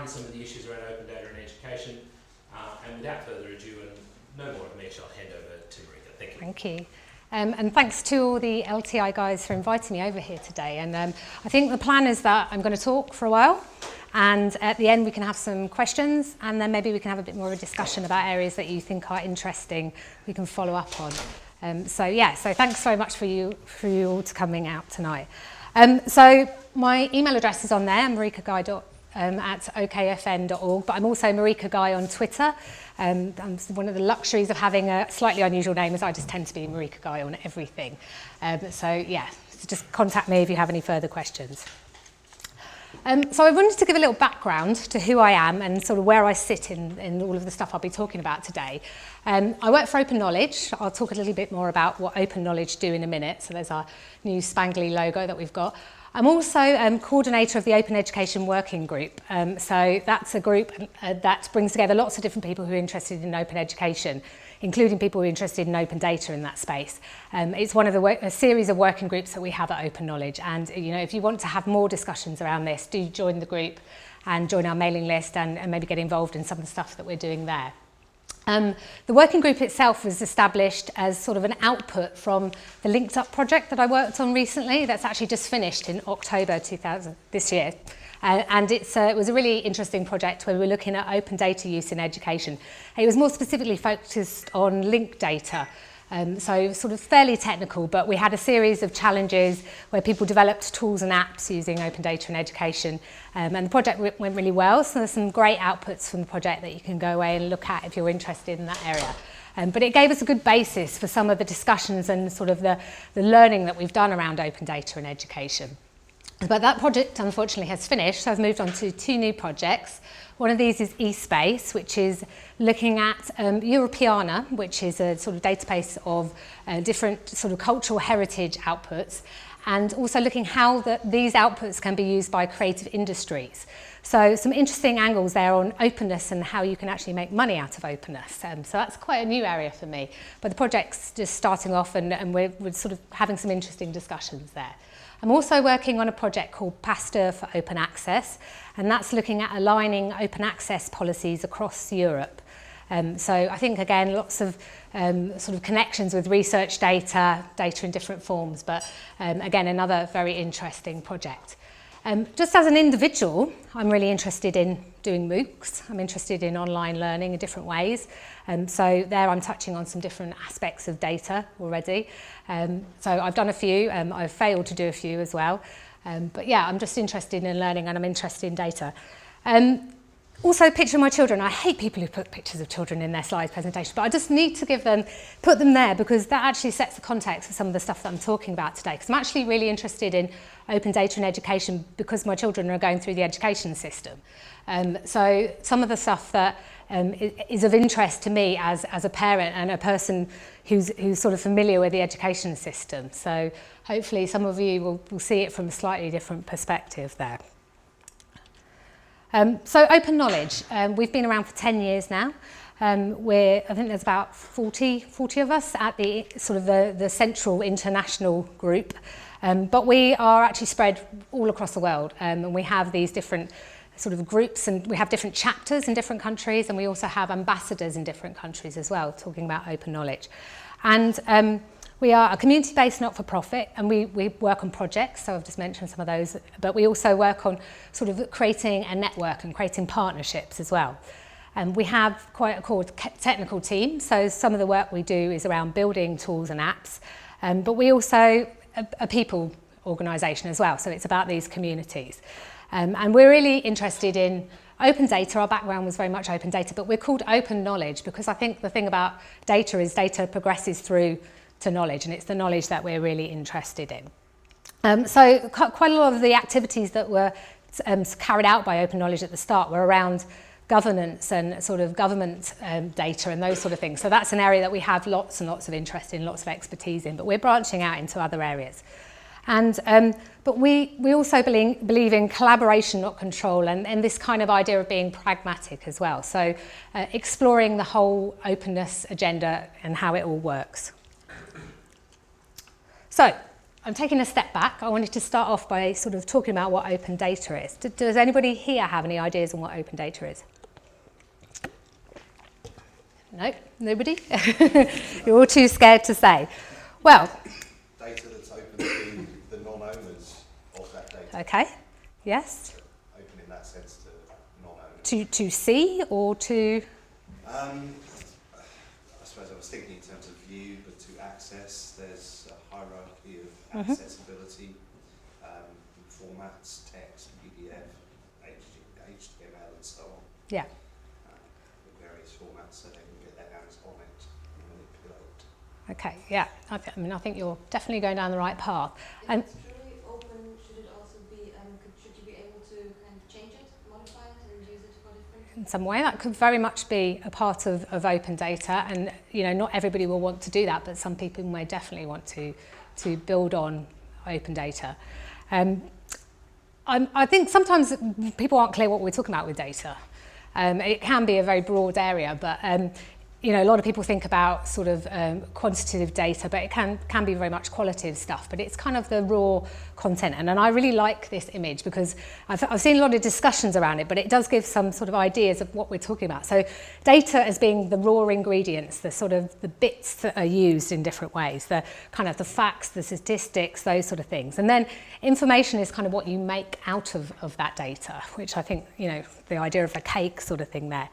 around some of the issues around open data and education. And without further ado, and no more of me, I'll hand over to Marieke. Thank you. Thank you. And thanks to all the LTI guys for inviting me over here today. And I think the plan is that I'm going to talk for a while, and at the end we can have some questions, and then maybe we can have a bit more of a discussion about areas that you think are interesting we can follow up on. So thanks very much for you all to coming out tonight. So my email address is on there, mariekeguy at okfn.org, but I'm also Marieke Guy on Twitter. One of the luxuries of having a slightly unusual name is I just tend to be Marieke Guy on everything. So just contact me if you have any further questions. So I wanted to give a little background to who I am and sort of where I sit in all of the stuff I'll be talking about today. I work for Open Knowledge. I'll talk a little bit more about what Open Knowledge do in a minute. So there's our new spangly logo that we've got. I'm also coordinator of the Open Education Working Group. So that's a group that brings together lots of different people who are interested in open education, including people who are interested in open data in that space. It's one of a series of working groups that we have at Open Knowledge. And if you want to have more discussions around this, do join the group and join our mailing list and maybe get involved in some of the stuff that we're doing there. The working group itself was established as sort of an output from the Linked Up project that I worked on recently. That's actually just finished in October this year. And it was a really interesting project where we were looking at open data use in education. It was more specifically focused on linked data. So sort of fairly technical, but we had a series of challenges where people developed tools and apps using open data in education. And the project went really well, so there's some great outputs from the project that you can go away and look at if you're interested in that area. But it gave us a good basis for some of the discussions and sort of the learning that we've done around open data in education. But that project unfortunately has finished, so I've moved on to two new projects. One of these is eSpace, which is looking at Historypedia, which is a sort of database of different sort of cultural heritage outputs, and also looking how these outputs can be used by creative industries. So some interesting angles there on openness and how you can actually make money out of openness. So that's quite a new area for me, but the project's just starting off and we're sort of having some interesting discussions there. I'm also working on a project called Pasteur for Open Access, and that's looking at aligning open access policies across Europe. So I think, again, lots of sort of connections with research data in different forms, but again, another very interesting project. Just as an individual, I'm really interested in doing MOOCs. I'm interested in online learning in different ways. So there I'm touching on some different aspects of data already. So I've done a few, I've failed to do a few as well. But yeah, I'm just interested in learning and I'm interested in data. Also, a picture of my children. I hate people who put pictures of children in their slides presentation, but I just need to put them there because that actually sets the context for some of the stuff that I'm talking about today. Because I'm actually really interested in open data and education because my children are going through the education system. So some of the stuff that is of interest to me as a parent and a person who's sort of familiar with the education system. So hopefully some of you will see it from a slightly different perspective there. So Open Knowledge, we've been around for 10 years now. I think there's about 40 of us at the sort of the central international group, but we are actually spread all across the world, and we have these different sort of groups, and we have different chapters in different countries, and we also have ambassadors in different countries as well, talking about open knowledge. And we are a community-based not-for-profit, and we work on projects, so I've just mentioned some of those, but we also work on sort of creating a network and creating partnerships as well. And we have quite a core technical team, so some of the work we do is around building tools and apps, but we also a people organisation as well, so it's about these communities. And we're really interested in open data. Our background was very much open data, but we're called Open Knowledge because I think the thing about data is data progresses through to knowledge, and it's the knowledge that we're really interested in. So quite a lot of the activities that were carried out by Open Knowledge at the start were around governance and sort of government data and those sort of things. So that's an area that we have lots and lots of interest in, lots of expertise in, but we're branching out into other areas. And but we also believe in collaboration, not control, and this kind of idea of being pragmatic as well. So exploring the whole openness agenda and how it all works. So I'm taking a step back. I wanted to start off by sort of talking about what open data is. Does anybody here have any ideas on what open data is? No, nobody? You're all too scared to say. Well, data that's open to the non-owners of that data. Okay, yes. Open in that sense to non-owners. To see or to... I suppose I was thinking in terms of view, but to access, there's a hierarchy of accessibility, formats, text, PDF, HTML and so on. Yeah. Various formats so they can get their hands on it and manipulate. Okay, yeah. I think you're definitely going down the right path. If it's truly open, should it also be, should you be able to kind of change it, modify it, and use it for different? In some way, that could very much be a part of open data, and not everybody will want to do that, but some people may definitely want to build on open data. I think sometimes people aren't clear what we're talking about with data. It can be a very broad area, but a lot of people think about sort of quantitative data, but it can be very much qualitative stuff, but it's kind of the raw content. And I really like this image because I've seen a lot of discussions around it, but it does give some sort of ideas of what we're talking about. So data as being the raw ingredients, the sort of the bits that are used in different ways, the kind of the facts, the statistics, those sort of things. And then information is kind of what you make out of that data, which I think, the idea of a cake sort of thing there.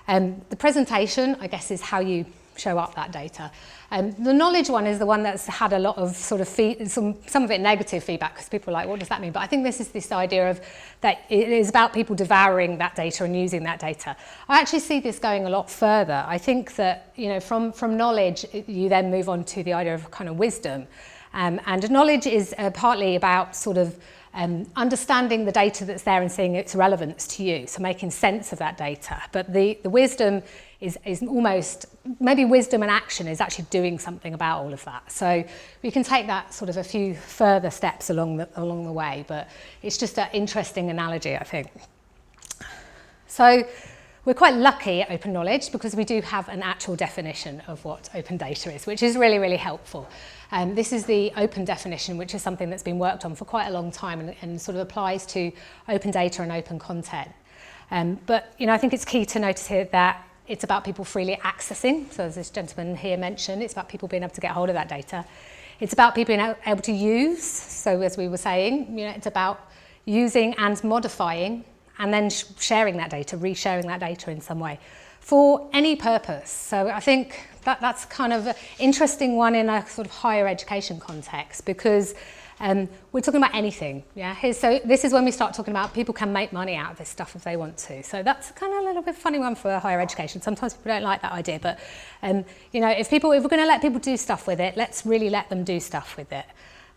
The presentation, I guess, is how you show up that data. The knowledge one is the one that's had a lot of sort of some of it negative feedback, because people are like, what does that mean? But I think this is this idea of that it is about people devouring that data and using that data. I actually see this going a lot further. I think that, from knowledge, you then move on to the idea of kind of wisdom. And knowledge is partly about sort of understanding the data that's there and seeing its relevance to you, so making sense of that data. But the wisdom is almost, maybe wisdom and action is actually doing something about all of that. So we can take that sort of a few further steps along the way, but it's just an interesting analogy, I think. So we're quite lucky at Open Knowledge because we do have an actual definition of what open data is, which is really, really helpful. This is the open definition, which is something that's been worked on for quite a long time and sort of applies to open data and open content. But I think it's key to notice here that it's about people freely accessing. So as this gentleman here mentioned, it's about people being able to get hold of that data. It's about people being able to use. So as we were saying, it's about using and modifying and then sharing that data, resharing that data in some way for any purpose. So I think that's kind of an interesting one in a sort of higher education context, because we're talking about anything. So this is when we start talking about people can make money out of this stuff if they want to. So that's kind of a little bit funny one for higher education. Sometimes people don't like that idea, but if we're going to let people do stuff with it, let's really let them do stuff with it.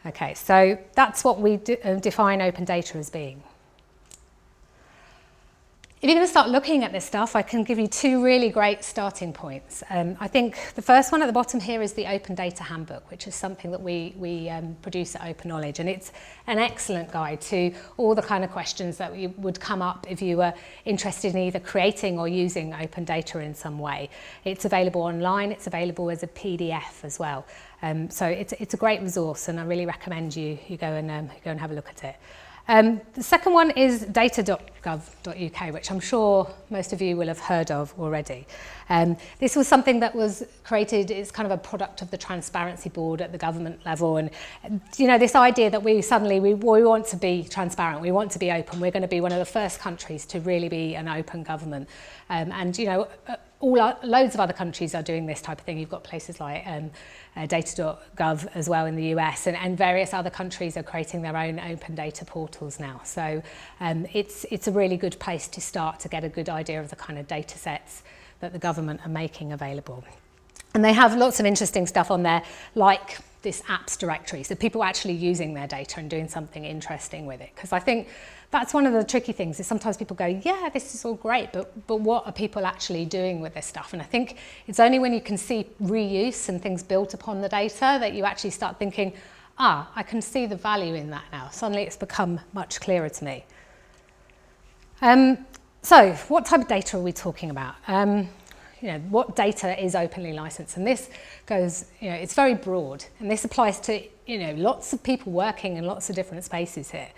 Okay, so that's what we define open data as being. If you're going to start looking at this stuff, I can give you two really great starting points. I think the first one at the bottom here is the Open Data Handbook, which is something that we produce at Open Knowledge. And it's an excellent guide to all the kind of questions that would come up if you were interested in either creating or using open data in some way. It's available online, it's available as a PDF as well. So it's a great resource, and I really recommend you go and have a look at it. The second one is data.gov.uk, which I'm sure most of you will have heard of already. This was something that was created, it's kind of a product of the Transparency Board at the government level. And, this idea that we want to be transparent, we want to be open, we're going to be one of the first countries to really be an open government. Loads of other countries are doing this type of thing. You've got places like data.gov as well in the US, and various other countries are creating their own open data portals now. So it's a really good place to start to get a good idea of the kind of data sets that the government are making available. And they have lots of interesting stuff on there, like this apps directory, so people actually using their data and doing something interesting with it. Because I think that's one of the tricky things, is sometimes people go, yeah, this is all great, but what are people actually doing with this stuff? And I think it's only when you can see reuse and things built upon the data that you actually start thinking, I can see the value in that now. Suddenly it's become much clearer to me. So what type of data are we talking about? what data is openly licensed? And this goes, it's very broad, and this applies to, lots of people working in lots of different spaces here.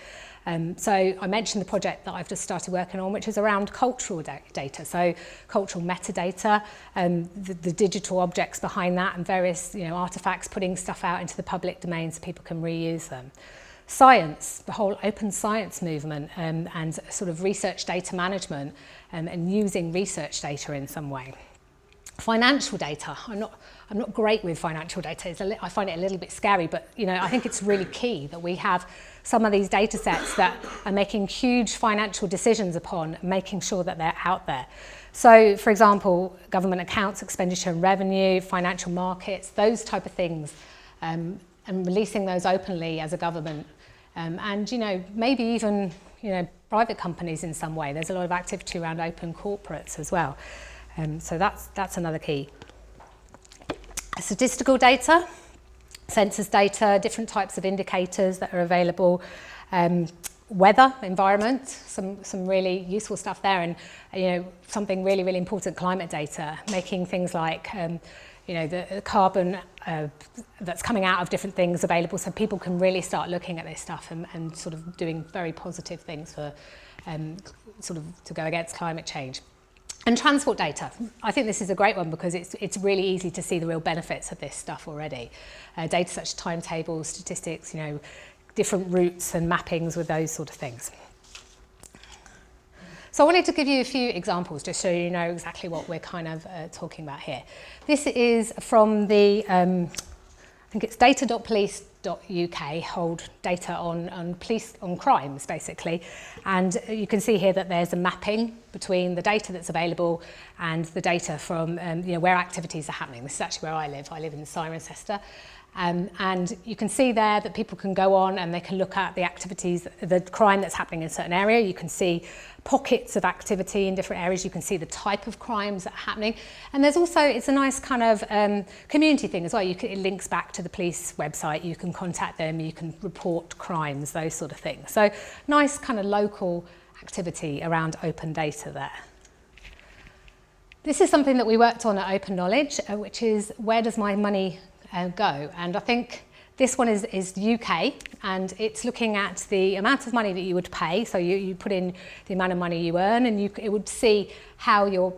So I mentioned the project that I've just started working on, which is around cultural data, so cultural metadata, the digital objects behind that, and various artifacts, putting stuff out into the public domain so people can reuse them. Science, the whole open science movement, and sort of research data management, and using research data in some way. Financial data, I'm not great with financial data. I find it a little bit scary, but I think it's really key that we have some of these data sets that are making huge financial decisions upon, making sure that they're out there. So, for example, government accounts, expenditure and revenue, financial markets, those type of things, and releasing those openly as a government. And maybe even private companies in some way. There's a lot of activity around open corporates as well. So that's another key. Statistical data, census data, different types of indicators that are available, weather, environment, some really useful stuff there, and something really, really important, climate data, making things like the carbon that's coming out of different things available, so people can really start looking at this stuff and sort of doing very positive things for sort of to go against climate change. And transport data. I think this is a great one because it's really easy to see the real benefits of this stuff already. Data such as timetables, statistics, different routes and mappings with those sort of things. So I wanted to give you a few examples just so you know exactly what we're kind of talking about here. This is from the, I think it's data.police.uk, hold data on crimes basically, and you can see here that there's a mapping between the data that's available and the data from where activities are happening. This is actually where I live in Cirencester. And you can see there that people can go on and they can look at the activities, the crime that's happening in a certain area. You can see pockets of activity in different areas. You can see the type of crimes that are happening. And there's also, it's a nice kind of community thing as well. It links back to the police website. You can contact them, you can report crimes, those sort of things. So nice kind of local activity around open data there. This is something that we worked on at Open Knowledge, which is where does my money go? And I think this one is UK, and it's looking at the amount of money that you would pay. So you put in the amount of money you earn, and it would see how your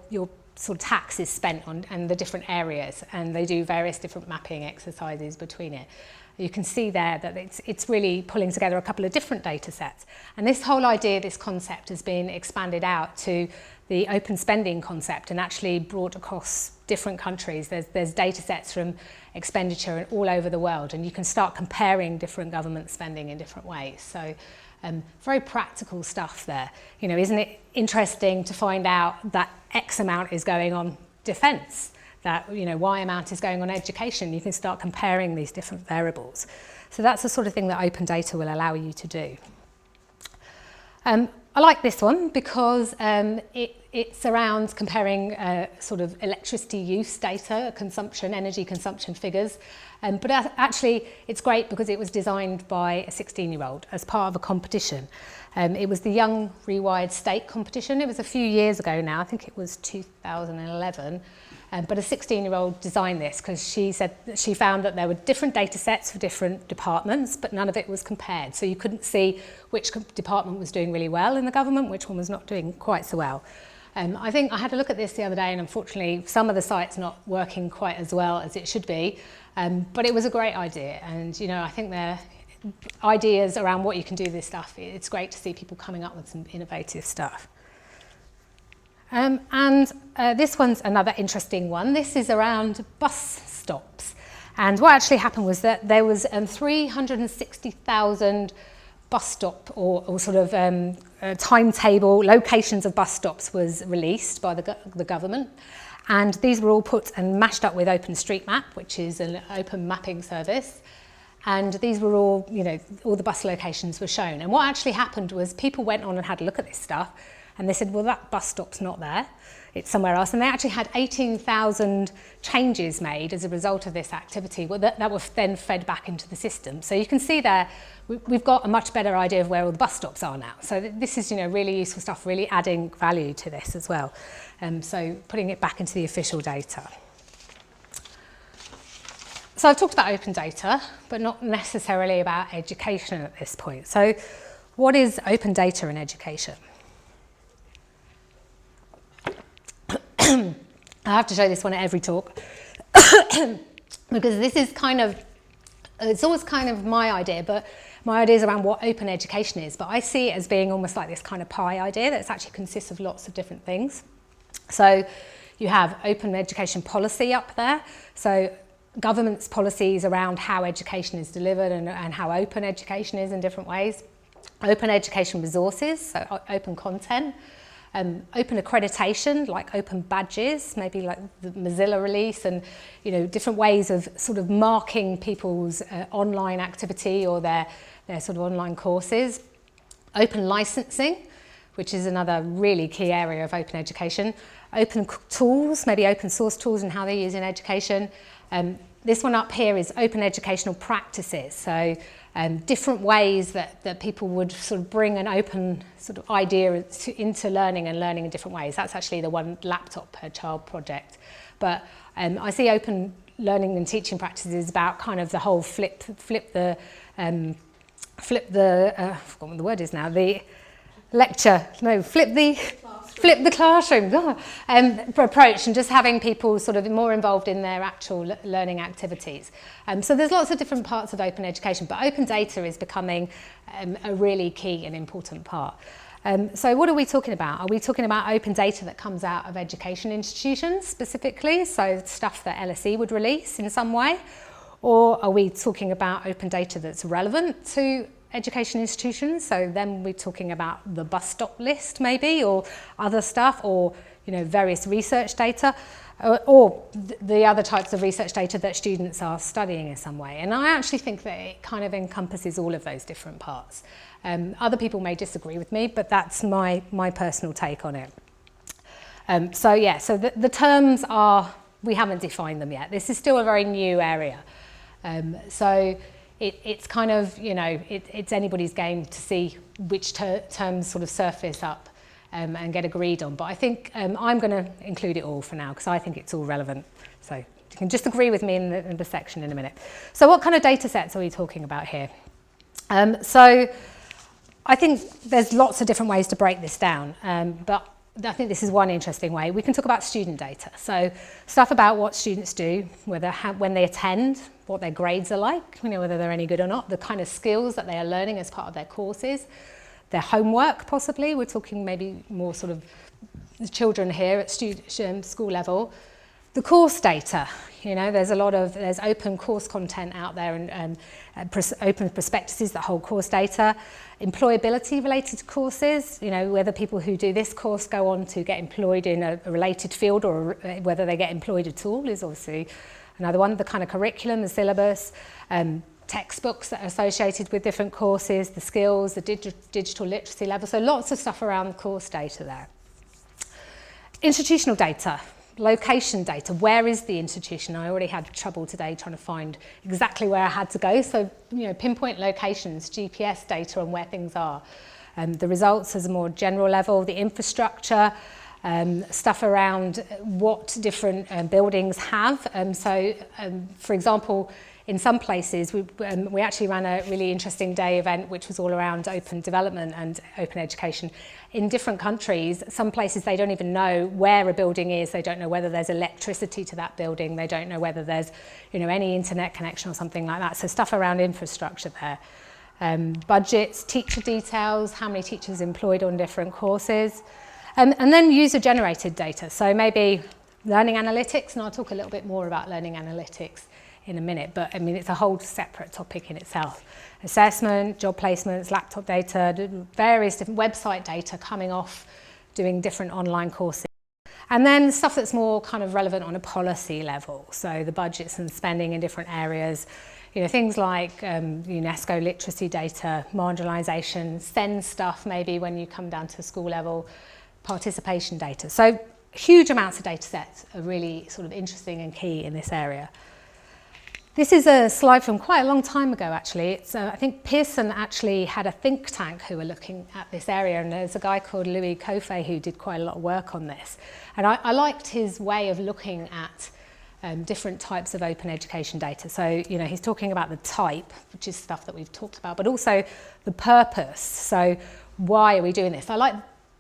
sort of tax is spent on and the different areas, and they do various different mapping exercises between it. You can see there that it's really pulling together a couple of different data sets. And this whole idea, this concept has been expanded out to the open spending concept and actually brought across different countries. There's data sets from expenditure all over the world, and you can start comparing different government spending in different ways. So very practical stuff there. Isn't it interesting to find out that X amount is going on defence, that Y amount is going on education? You can start comparing these different variables. So that's the sort of thing that open data will allow you to do. I like this one because it's around comparing sort of electricity use data, consumption, energy consumption figures. But actually, it's great because it was designed by a 16-year-old as part of a competition. It was the Young Rewired State competition. It was a few years ago now. I think it was 2011. But a 16-year-old designed this because she said that she found that there were different data sets for different departments, but none of it was compared. So you couldn't see which department was doing really well in the government, which one was not doing quite so well. I think I had a look at this the other day, and unfortunately some of the sites not working quite as well as it should be. But it was a great idea, and I think there are ideas around what you can do with this stuff. It's great to see people coming up with some innovative stuff. This one's another interesting one. This is around bus stops. And what actually happened was that there was 360,000 bus stop or sort of timetable, locations of bus stops was released by the government. And these were all put and mashed up with OpenStreetMap, which is an open mapping service. And these were all, all the bus locations were shown. And what actually happened was people went on and had a look at this stuff, And they said, well, that bus stop's not there, it's somewhere else. And they actually had 18,000 changes made as a result of this activity that were then fed back into the system. So you can see there, we've got a much better idea of where all the bus stops are now. So this is, really useful stuff, really adding value to this as well. So putting it back into the official data. So I've talked about open data, but not necessarily about education at this point. So what is open data in education? I have to show this one at every talk because this is it's always kind of my idea, but my idea is around what open education is. But I see it as being almost like this kind of pie idea that actually consists of lots of different things. So you have open education policy up there. So government's policies around how education is delivered and how open education is in different ways. Open education resources, so open content. Open accreditation, like open badges, maybe like the Mozilla release, and different ways of sort of marking people's online activity or their sort of online courses. Open licensing, which is another really key area of open education. Open tools, maybe open source tools and how they're used in education. This one up here is open educational practices. So different ways that people would sort of bring an open sort of idea into learning and learning in different ways. That's actually the one laptop per child project. But I see open learning and teaching practices about kind of the whole flip the I've forgotten what the word is now, the lecture, no, flip the classroom approach, and just having people sort of more involved in their actual learning activities. So there's lots of different parts of open education, but open data is becoming a really key and important part. So what are we talking about? Are we talking about open data that comes out of education institutions specifically, so stuff that LSE would release in some way? Or are we talking about open data that's relevant to education institutions? So then we're talking about the bus stop list maybe, or other stuff, or various research data, or the other types of research data that students are studying in some way. And I actually think that it kind of encompasses all of those different parts. Other people may disagree with me, but that's my personal take on it. So the terms are, we haven't defined them yet. This is still a very new area. So it's kind of, it's anybody's game to see which terms sort of surface up and get agreed on. But I think I'm going to include it all for now because I think it's all relevant. So you can just agree with me in the section in a minute. So what kind of data sets are we talking about here? So I think there's lots of different ways to break this down, but I think this is one interesting way. We can talk about student data. So stuff about what students do, when they attend, what their grades are like, whether they're any good or not, the kind of skills that they are learning as part of their courses, their homework possibly. We're talking maybe more sort of the children here at school level. The course data, there's open course content out there and open prospectuses that hold course data. Employability related to courses, whether people who do this course go on to get employed in a related field or whether they get employed at all is obviously another one. The kind of curriculum, the syllabus, textbooks that are associated with different courses, the skills, the digital literacy level. So lots of stuff around course data there. Institutional data. Location data, where is the institution? I already had trouble today trying to find exactly where I had to go. So, pinpoint locations, GPS data on where things are. The results as a more general level, the infrastructure, stuff around what different buildings have. For example, in some places, we actually ran a really interesting day event which was all around open development and open education. In different countries, some places they don't even know where a building is, they don't know whether there's electricity to that building, they don't know whether there's any internet connection or something like that. So stuff around infrastructure there. Budgets, teacher details, how many teachers employed on different courses. And then user-generated data. So maybe learning analytics, and I'll talk a little bit more about learning analytics in a minute, but it's a whole separate topic in itself. Assessment, job placements, laptop data, various different website data coming off doing different online courses. And then stuff that's more kind of relevant on a policy level. So the budgets and spending in different areas, things like UNESCO literacy data, marginalisation, SEND stuff maybe when you come down to school level, participation data. So huge amounts of data sets are really sort of interesting and key in this area. This is a slide from quite a long time ago, actually. It's, I think Pearson actually had a think tank who were looking at this area, and there's a guy called Louis Kofe who did quite a lot of work on this. And I liked his way of looking at different types of open education data. So, you know, he's talking about the type, which is stuff that we've talked about, but also the purpose. So why are we doing this?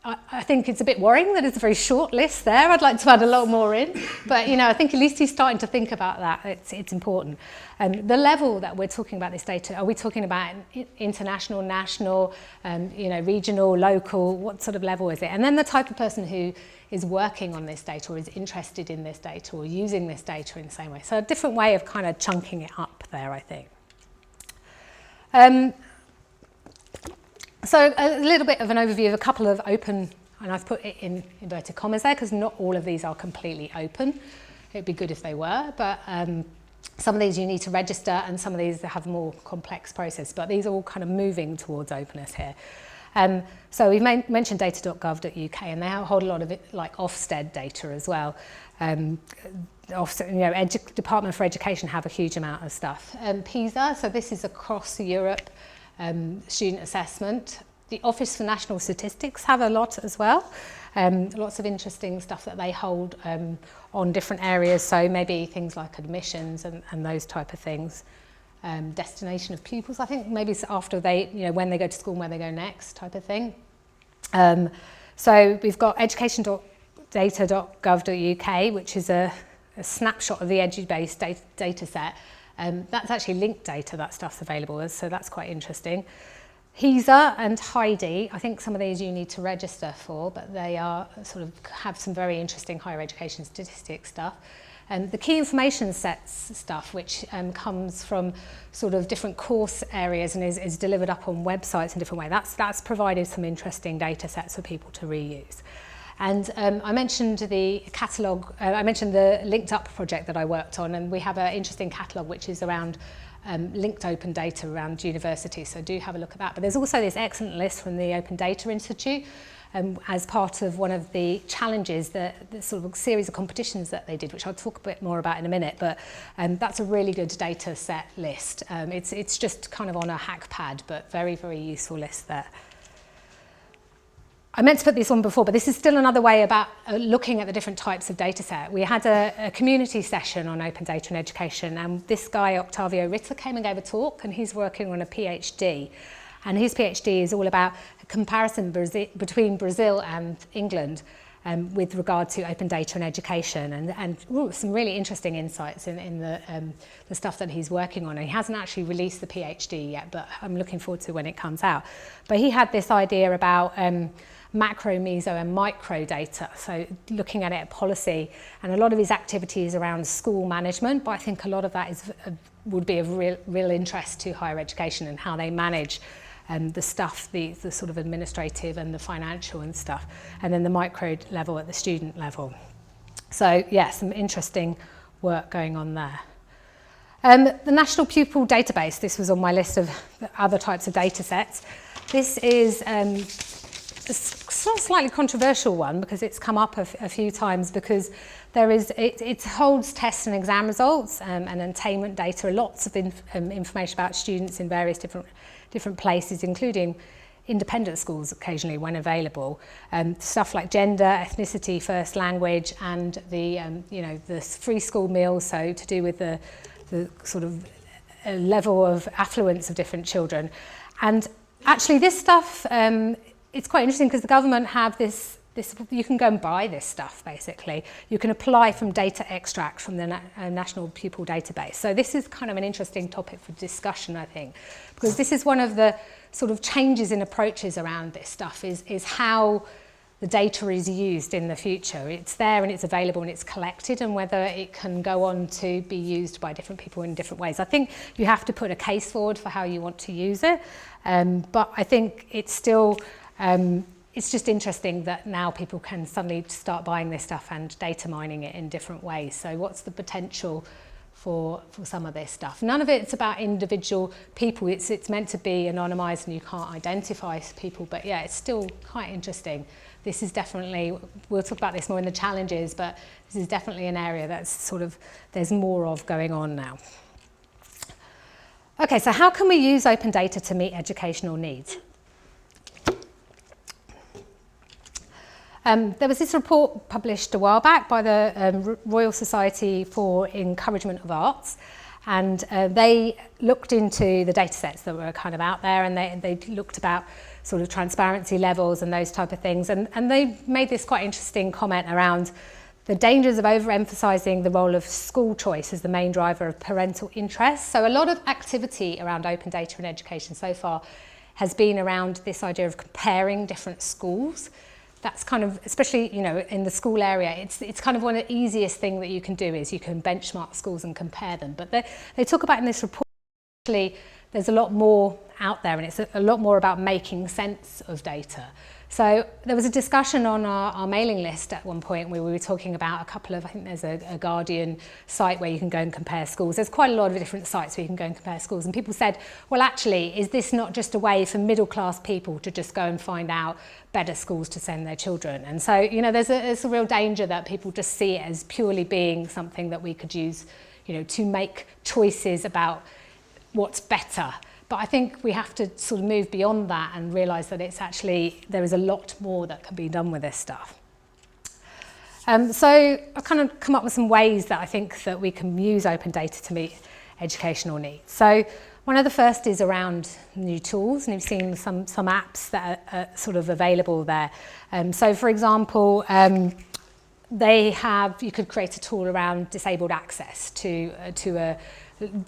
I think it's a bit worrying that it's a very short list there. I'd like to add a lot more in, but you know, I think at least he's starting to think about that. It's important. The level that we're talking about this data, are we talking about international, national, you know, regional, local? What sort of level is it? And then the type of person who is working on this data or is interested in this data or using this data in the same way. So a different way of kind of chunking it up there, I think. So a little bit of an overview of a couple of open, and I've put it in inverted commas there because not all of these are completely open. It'd be good if they were, but some of these you need to register and some of these have a more complex process, but these are all kind of moving towards openness here. So we've mentioned data.gov.uk, and they hold a lot of it, like Ofsted data as well. Ofsted, you know, Department for Education have a huge amount of stuff. PISA, so this is across Europe. Student assessment. The Office for National Statistics have a lot as well. Lots of interesting stuff that they hold on different areas, so maybe things like admissions and those type of things. Destination of pupils, I think maybe it's after they, you know, when they go to school and where they go next type of thing. So we've got education.data.gov.uk, which is a snapshot of the edu-based data set. That's actually linked data, that stuff's available, so that's quite interesting. HESA and Heidi, I think some of these you need to register for, but they are sort of have some very interesting higher education statistics stuff. And the key information sets stuff, which comes from sort of different course areas and is delivered up on websites in different ways. That's provided some interesting data sets for people to reuse. And I mentioned the catalogue, I mentioned the Linked Up project that I worked on, and we have an interesting catalogue which is around linked open data around universities, so do have a look at that. But there's also this excellent list from the Open Data Institute as part of one of the challenges, the sort of series of competitions that they did, which I'll talk a bit more about in a minute, but that's a really good data set list. It's just kind of on a hack pad, but very, very useful list there. I meant to put this on before, but this is still another way about looking at the different types of data set. We had a community session on open data and education, and this guy, Octavio Ritter, came and gave a talk, and he's working on a PhD. And his PhD is all about a comparison between Brazil and England with regard to open data and education, and some really interesting insights in the stuff that he's working on. And he hasn't actually released the PhD yet, but I'm looking forward to when it comes out. But he had this idea about macro, meso and micro data, so looking at it at policy, and a lot of his activities around school management, but I think a lot of that would be of real interest to higher education and how they manage the stuff, the sort of administrative and the financial and stuff, and then the micro level at the student level. So yeah, some interesting work going on there. The National Pupil Database, this was on my list of other types of data sets. This is a slightly controversial one because it's come up a few times, because it holds test and exam results and attainment data, lots of information about students in various different places, including independent schools occasionally when available. Stuff like gender, ethnicity, first language, and the free school meals, so to do with the sort of level of affluence of different children. And actually this stuff, it's quite interesting because the government have this, you can go and buy this stuff basically. You can apply from data extract from the National Pupil Database. So this is kind of an interesting topic for discussion, I think, because this is one of the sort of changes in approaches around this stuff is how the data is used in the future. It's there and it's available and it's collected, and whether it can go on to be used by different people in different ways. I think you have to put a case forward for how you want to use it, but I think it's still, it's just interesting that now people can suddenly start buying this stuff and data mining it in different ways. So what's the potential for some of this stuff? None of it's about individual people. It's meant to be anonymised and you can't identify people, but yeah, it's still quite interesting this is definitely, we'll talk about this more in the challenges, but this is definitely an area that's sort of, there's more of going on now. Okay, so how can we use open data to meet educational needs? There was this report published a while back by the Royal Society for Encouragement of Arts, and they looked into the data sets that were kind of out there, and they looked about sort of transparency levels and those type of things, and they made this quite interesting comment around the dangers of overemphasising the role of school choice as the main driver of parental interest. So a lot of activity around open data in education so far has been around this idea of comparing different schools. That's kind of, especially, you know, in the school area, it's kind of one of the easiest thing that you can do is you can benchmark schools and compare them. But they talk about in this report, actually, there's a lot more out there, and it's a lot more about making sense of data. So there was a discussion on our mailing list at one point where we were talking about a couple of, I think there's a Guardian site where you can go and compare schools. There's quite a lot of different sites where you can go and compare schools. And people said, well, actually, is this not just a way for middle class people to just go and find out better schools to send their children? And so, you know, there's a real danger that people just see it as purely being something that we could use, you know, to make choices about what's better. But I think we have to sort of move beyond that and realise that it's actually, there is a lot more that can be done with this stuff. So I've kind of come up with some ways that I think that we can use open data to meet educational needs. So one of the first is around new tools, and you've seen some apps that are sort of available there. So for example, you could create a tool around disabled access to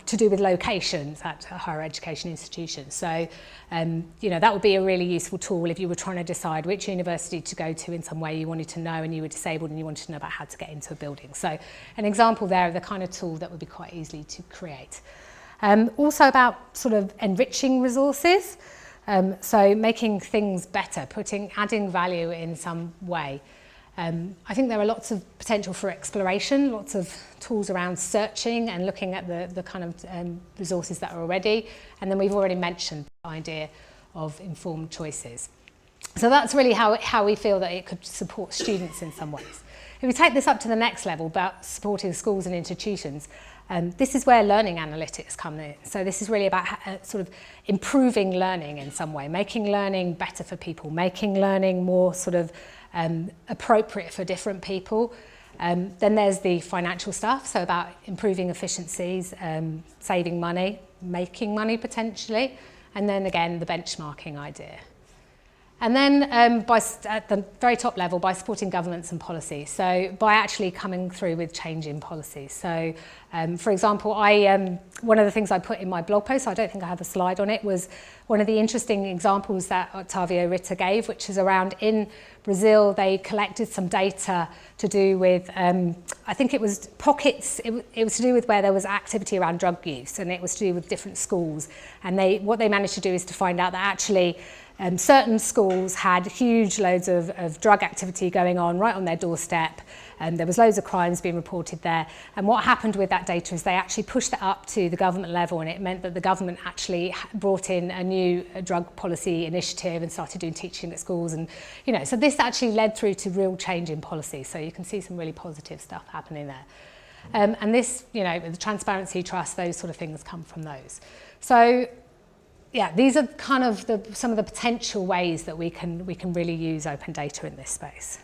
do with locations at higher education institutions. So, you know, that would be a really useful tool if you were trying to decide which university to go to in some way you wanted to know and you were disabled and you wanted to know about how to get into a building. So an example there of the kind of tool that would be quite easily to create. Also about sort of enriching resources. So making things better, adding value in some way. I think there are lots of potential for exploration, lots of tools around searching and looking at the kind of resources that are already. And then we've already mentioned the idea of informed choices. So that's really how we feel that it could support students in some ways. If we take this up to the next level about supporting schools and institutions, this is where learning analytics come in. So this is really about sort of improving learning in some way, making learning better for people, making learning more sort of appropriate for different people. Then there's the financial stuff, so about improving efficiencies, saving money, making money potentially, and then again the benchmarking idea. And then at the very top level, by supporting governments and policy, so by actually coming through with change in policy. So for example, one of the things I put in my blog post, I don't think I have a slide on it, was one of the interesting examples that Octavio Ritter gave, which is around in Brazil, they collected some data to do with, I think it was pockets, it was to do with where there was activity around drug use, and it was to do with different schools. And what they managed to do is to find out that actually certain schools had huge loads of drug activity going on right on their doorstep, and there was loads of crimes being reported there. And what happened with that data is they actually pushed it up to the government level, and it meant that the government actually brought in a new drug policy initiative and started doing teaching at schools. And, you know, so this actually led through to real change in policy. So you can see some really positive stuff happening there. And this, you know, the transparency, trust, those sort of things come from those. So yeah, these are kind of some of the potential ways that we can really use open data in this space.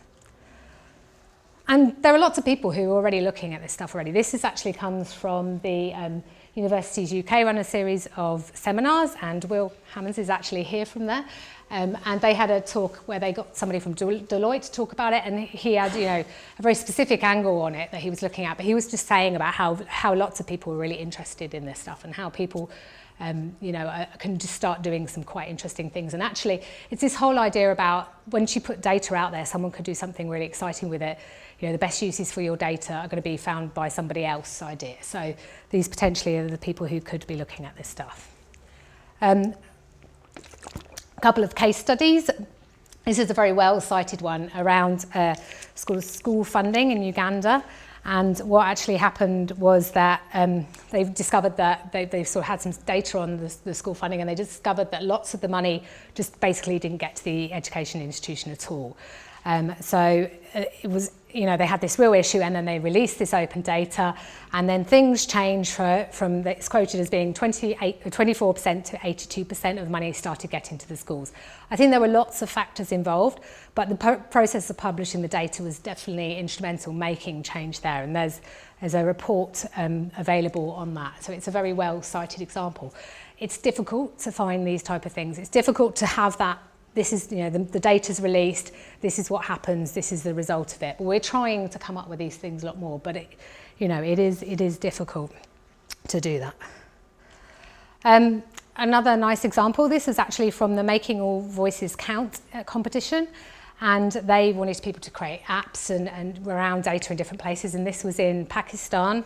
And there are lots of people who are already looking at this stuff already. This actually comes from the Universities UK run a series of seminars, and Will Hammonds is actually here from there. And they had a talk where they got somebody from Deloitte to talk about it, and he had, you know, a very specific angle on it that he was looking at. But he was just saying about how lots of people were really interested in this stuff, and how people you know, can just start doing some quite interesting things. And actually, it's this whole idea about once you put data out there, someone could do something really exciting with it. You know, the best uses for your data are going to be found by somebody else idea. So these potentially are the people who could be looking at this stuff. A couple of case studies. This is a very well-cited one around school funding in Uganda. And what actually happened was that they've discovered that they've sort of had some data on the school funding, and they discovered that lots of the money just basically didn't get to the education institution at all. So it was, you know, they had this real issue, and then they released this open data, and then things changed from it's quoted as being 24% to 82% of money started getting to the schools. I think there were lots of factors involved, but the process of publishing the data was definitely instrumental making change there, and there's a report available on that. So it's a very well cited example. It's difficult to find these type of things. It's difficult to have that. This is, you know, the data's released, this is what happens, this is the result of it. But we're trying to come up with these things a lot more, but it, you know, it is difficult to do that. Another nice example, this is actually from the Making All Voices Count competition, and they wanted people to create apps and around data in different places, and this was in Pakistan,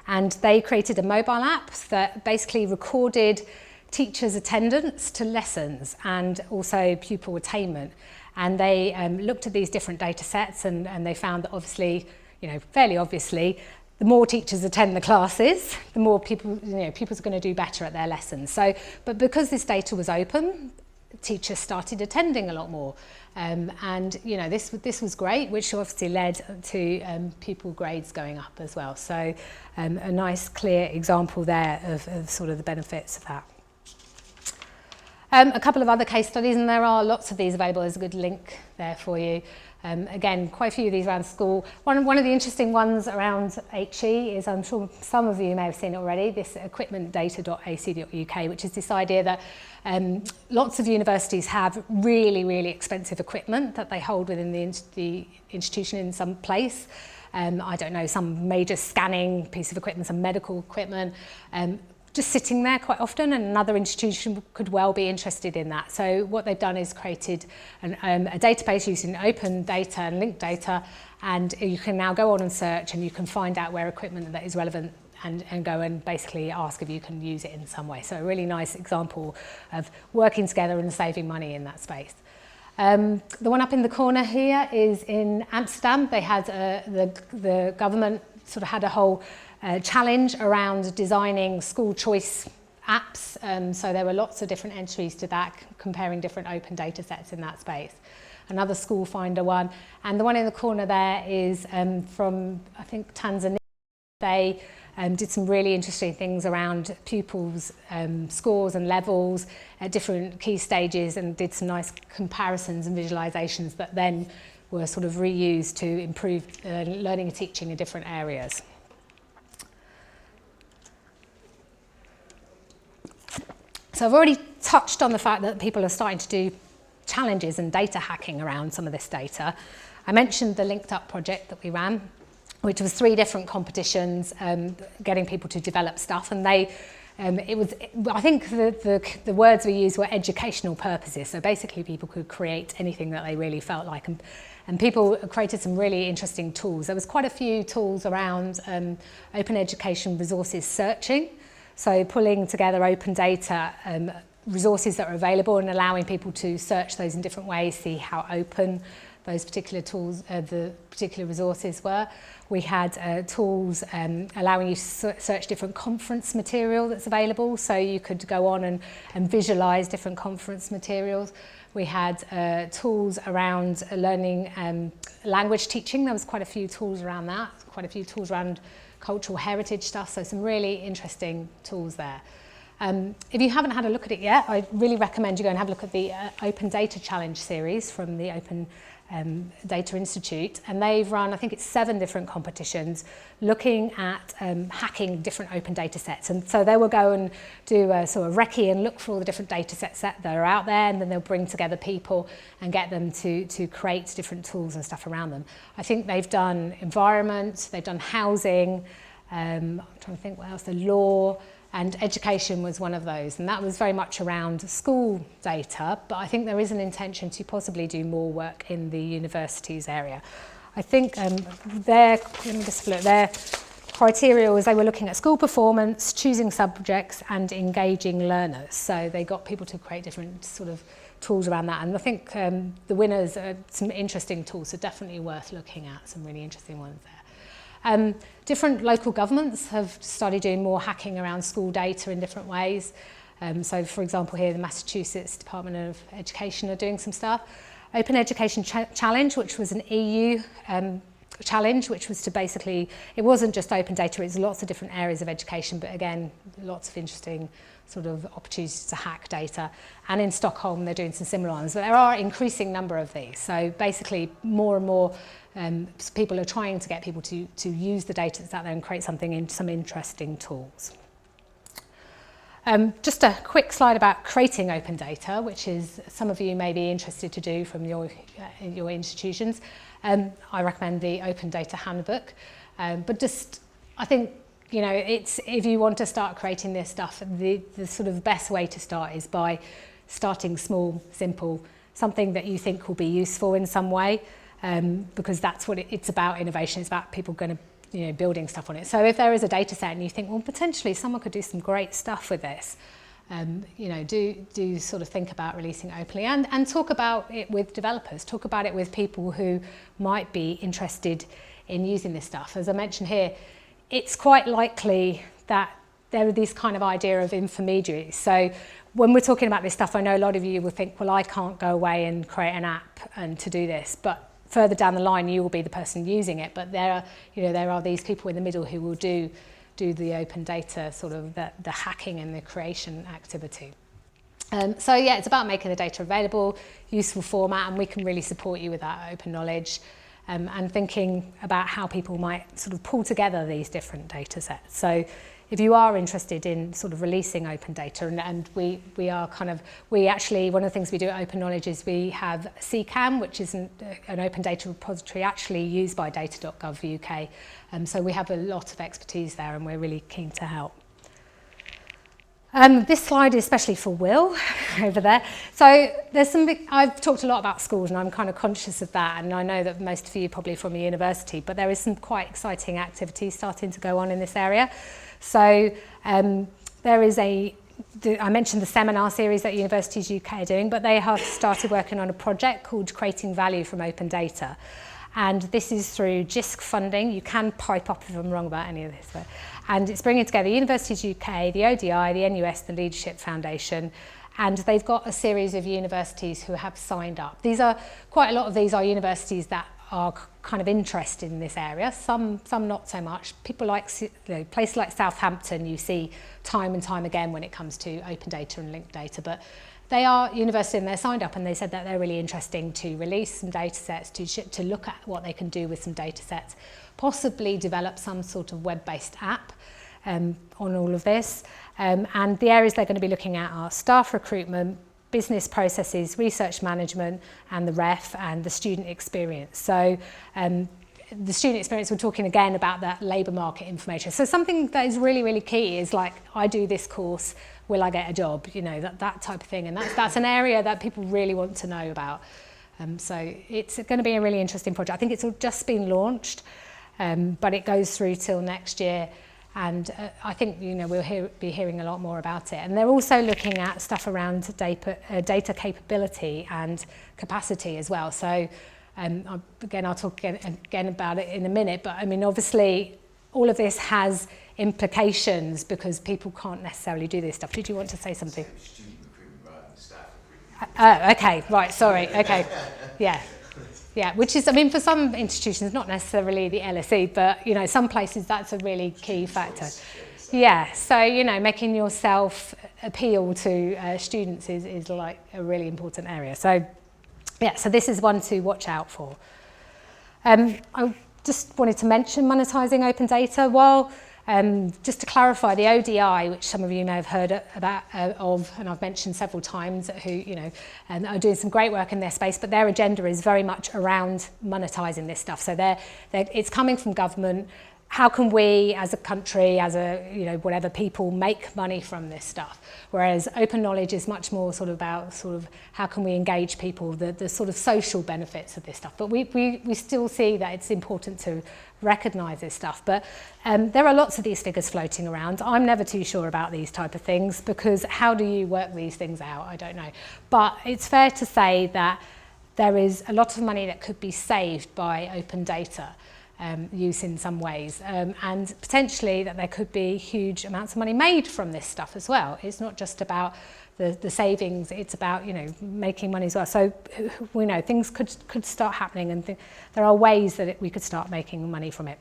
and they created a mobile app that basically recorded teachers' attendance to lessons and also pupil attainment. And they looked at these different data sets, and they found that obviously, you know, fairly obviously, the more teachers attend the classes, the more people, you know, pupils are going to do better at their lessons. So, but because this data was open, teachers started attending a lot more. And, you know, this was great, which obviously led to pupil grades going up as well. So a nice clear example there of sort of the benefits of that. A couple of other case studies, and there are lots of these available. There's a good link there for you. Again, quite a few of these around school. One of the interesting ones around HE is, I'm sure some of you may have seen it already, this equipmentdata.ac.uk, which is this idea that lots of universities have really, really expensive equipment that they hold within the institution in some place. I don't know, some major scanning piece of equipment, some medical equipment, just sitting there quite often, and another institution could well be interested in that. So what they've done is created a database using open data and linked data, and you can now go on and search, and you can find out where equipment that is relevant and go and basically ask if you can use it in some way. So a really nice example of working together and saving money in that space. The one up in the corner here is in Amsterdam. They had the government sort of had a whole challenge around designing school choice apps. So there were lots of different entries to that, comparing different open data sets in that space. Another school finder one. And the one in the corner there is from, I think, Tanzania. They did some really interesting things around pupils' scores and levels at different key stages, and did some nice comparisons and visualizations that then were sort of reused to improve learning and teaching in different areas. So I've already touched on the fact that people are starting to do challenges and data hacking around some of this data. I mentioned the Linked Up project that we ran, which was 3 different competitions, getting people to develop stuff, and they, I think the words we used were educational purposes. So basically people could create anything that they really felt like, and people created some really interesting tools. There was quite a few tools around open education resources searching. So pulling together open data, resources that are available, and allowing people to search those in different ways, see how open those particular tools, the particular resources were. We had tools allowing you to search different conference material that's available, so you could go on and visualize different conference materials. We had tools around learning language teaching. There was quite a few tools around that, quite a few tools around cultural heritage stuff, so some really interesting tools there. If you haven't had a look at it yet, I really recommend you go and have a look at the Open Data Challenge series from the Open Data Institute, and they've run, I think it's 7 different competitions looking at hacking different open data sets. And so they will go and do a sort of recce and look for all the different data sets that are out there, and then they'll bring together people and get them to create different tools and stuff around them. I think they've done environment, they've done housing, I'm trying to think what else, the law, and education was one of those, and that was very much around school data, but I think there is an intention to possibly do more work in the universities area. I think their criteria was they were looking at school performance, choosing subjects, and engaging learners. So they got people to create different sort of tools around that, and I think the winners are some interesting tools, so definitely worth looking at, some really interesting ones there. Different local governments have started doing more hacking around school data in different ways. So for example here the Massachusetts Department of Education are doing some stuff. Open Education Challenge, which was an EU challenge, which was to basically, it wasn't just open data, it was lots of different areas of education, but again, lots of interesting sort of opportunities to hack data. And in Stockholm, they're doing some similar ones, but there are an increasing number of these. So basically, more and more people are trying to get people to use the data that's out there and create something in some interesting tools. Just a quick slide about creating open data, which is some of you may be interested to do from your institutions. I recommend the Open Data Handbook, but just I think, you know, it's, if you want to start creating this stuff, the sort of best way to start is by starting small, simple, something that you think will be useful in some way, because that's what it's about. Innovation, it's about people going to, you know, building stuff on it. So if there is a data set and you think, well, potentially someone could do some great stuff with this, you know, do sort of think about releasing openly, and talk about it with developers, talk about it with people who might be interested in using this stuff. As I mentioned here, it's quite likely that there are these kind of idea of intermediaries. So when we're talking about this stuff, I know a lot of you will think, well, I can't go away and create an app and to do this, but further down the line, you will be the person using it. But there are, you know, there are these people in the middle who will do the open data, sort of the hacking and the creation activity. So yeah, it's about making the data available, useful format, and we can really support you with that open knowledge, and thinking about how people might sort of pull together these different data sets. So if you are interested in sort of releasing open data, and we are kind of, we actually, one of the things we do at Open Knowledge is we have CCAM, which is an open data repository actually used by data.gov UK. So we have a lot of expertise there, and we're really keen to help. This slide is especially for Will over there. So there's some big, I've talked a lot about schools, and I'm kind of conscious of that, and I know that most of you probably from a university, but there is some quite exciting activities starting to go on in this area. So there is I mentioned the seminar series that Universities UK are doing, but they have started working on a project called Creating Value from Open Data. And this is through JISC funding. You can pipe up if I'm wrong about any of this. But, and it's bringing together Universities UK, the ODI, the NUS, the Leadership Foundation, and they've got a series of universities who have signed up. These are, quite a lot of these are universities that are kind of interested in this area, some not so much. People like, you know, places like Southampton, you see time and time again when it comes to open data and linked data, but they are university and they're signed up, and they said that they're really interesting to release some data sets, to look at what they can do with some data sets, possibly develop some sort of web-based app on all of this. And the areas they're going to be looking at are staff recruitment, business processes, research management, and the ref, and the student experience. So the student experience, we're talking again about that labour market information. So something that is really, really key is like, I do this course, will I get a job? You know, that type of thing. And that's an area that people really want to know about. So it's going to be a really interesting project. I think it's just been launched, but it goes through till next year. And I think, you know, we'll be hearing a lot more about it. And they're also looking at stuff around data capability and capacity as well. So again, I'll talk again about it in a minute. But I mean, obviously, all of this has implications because people can't necessarily do this stuff. Did you want to say something? Student recruitment rather than staff recruitment. Okay, right, sorry, okay, yeah. Yeah, which is, I mean, for some institutions, not necessarily the LSE, but, you know, some places that's a really key factor. Yeah, so, you know, making yourself appeal to students is like a really important area. So, yeah, so this is one to watch out for. I just wanted to mention monetising open data. Well, just to clarify, the ODI, which some of you may have heard about and I've mentioned several times, who, you know, are doing some great work in their space, but their agenda is very much around monetising this stuff. So it's coming from government. How can we, as a country, as a, you know, whatever people, make money from this stuff? Whereas open knowledge is much more sort of about sort of how can we engage people, the sort of social benefits of this stuff. But we still see that it's important to recognise this stuff. But there are lots of these figures floating around. I'm never too sure about these type of things because how do you work these things out? I don't know. But it's fair to say that there is a lot of money that could be saved by open data. use in some ways, and potentially that there could be huge amounts of money made from this stuff as well. It's not just about the savings, it's about, you know, making money as well. So we know things could start happening, and there are ways that we could start making money from it.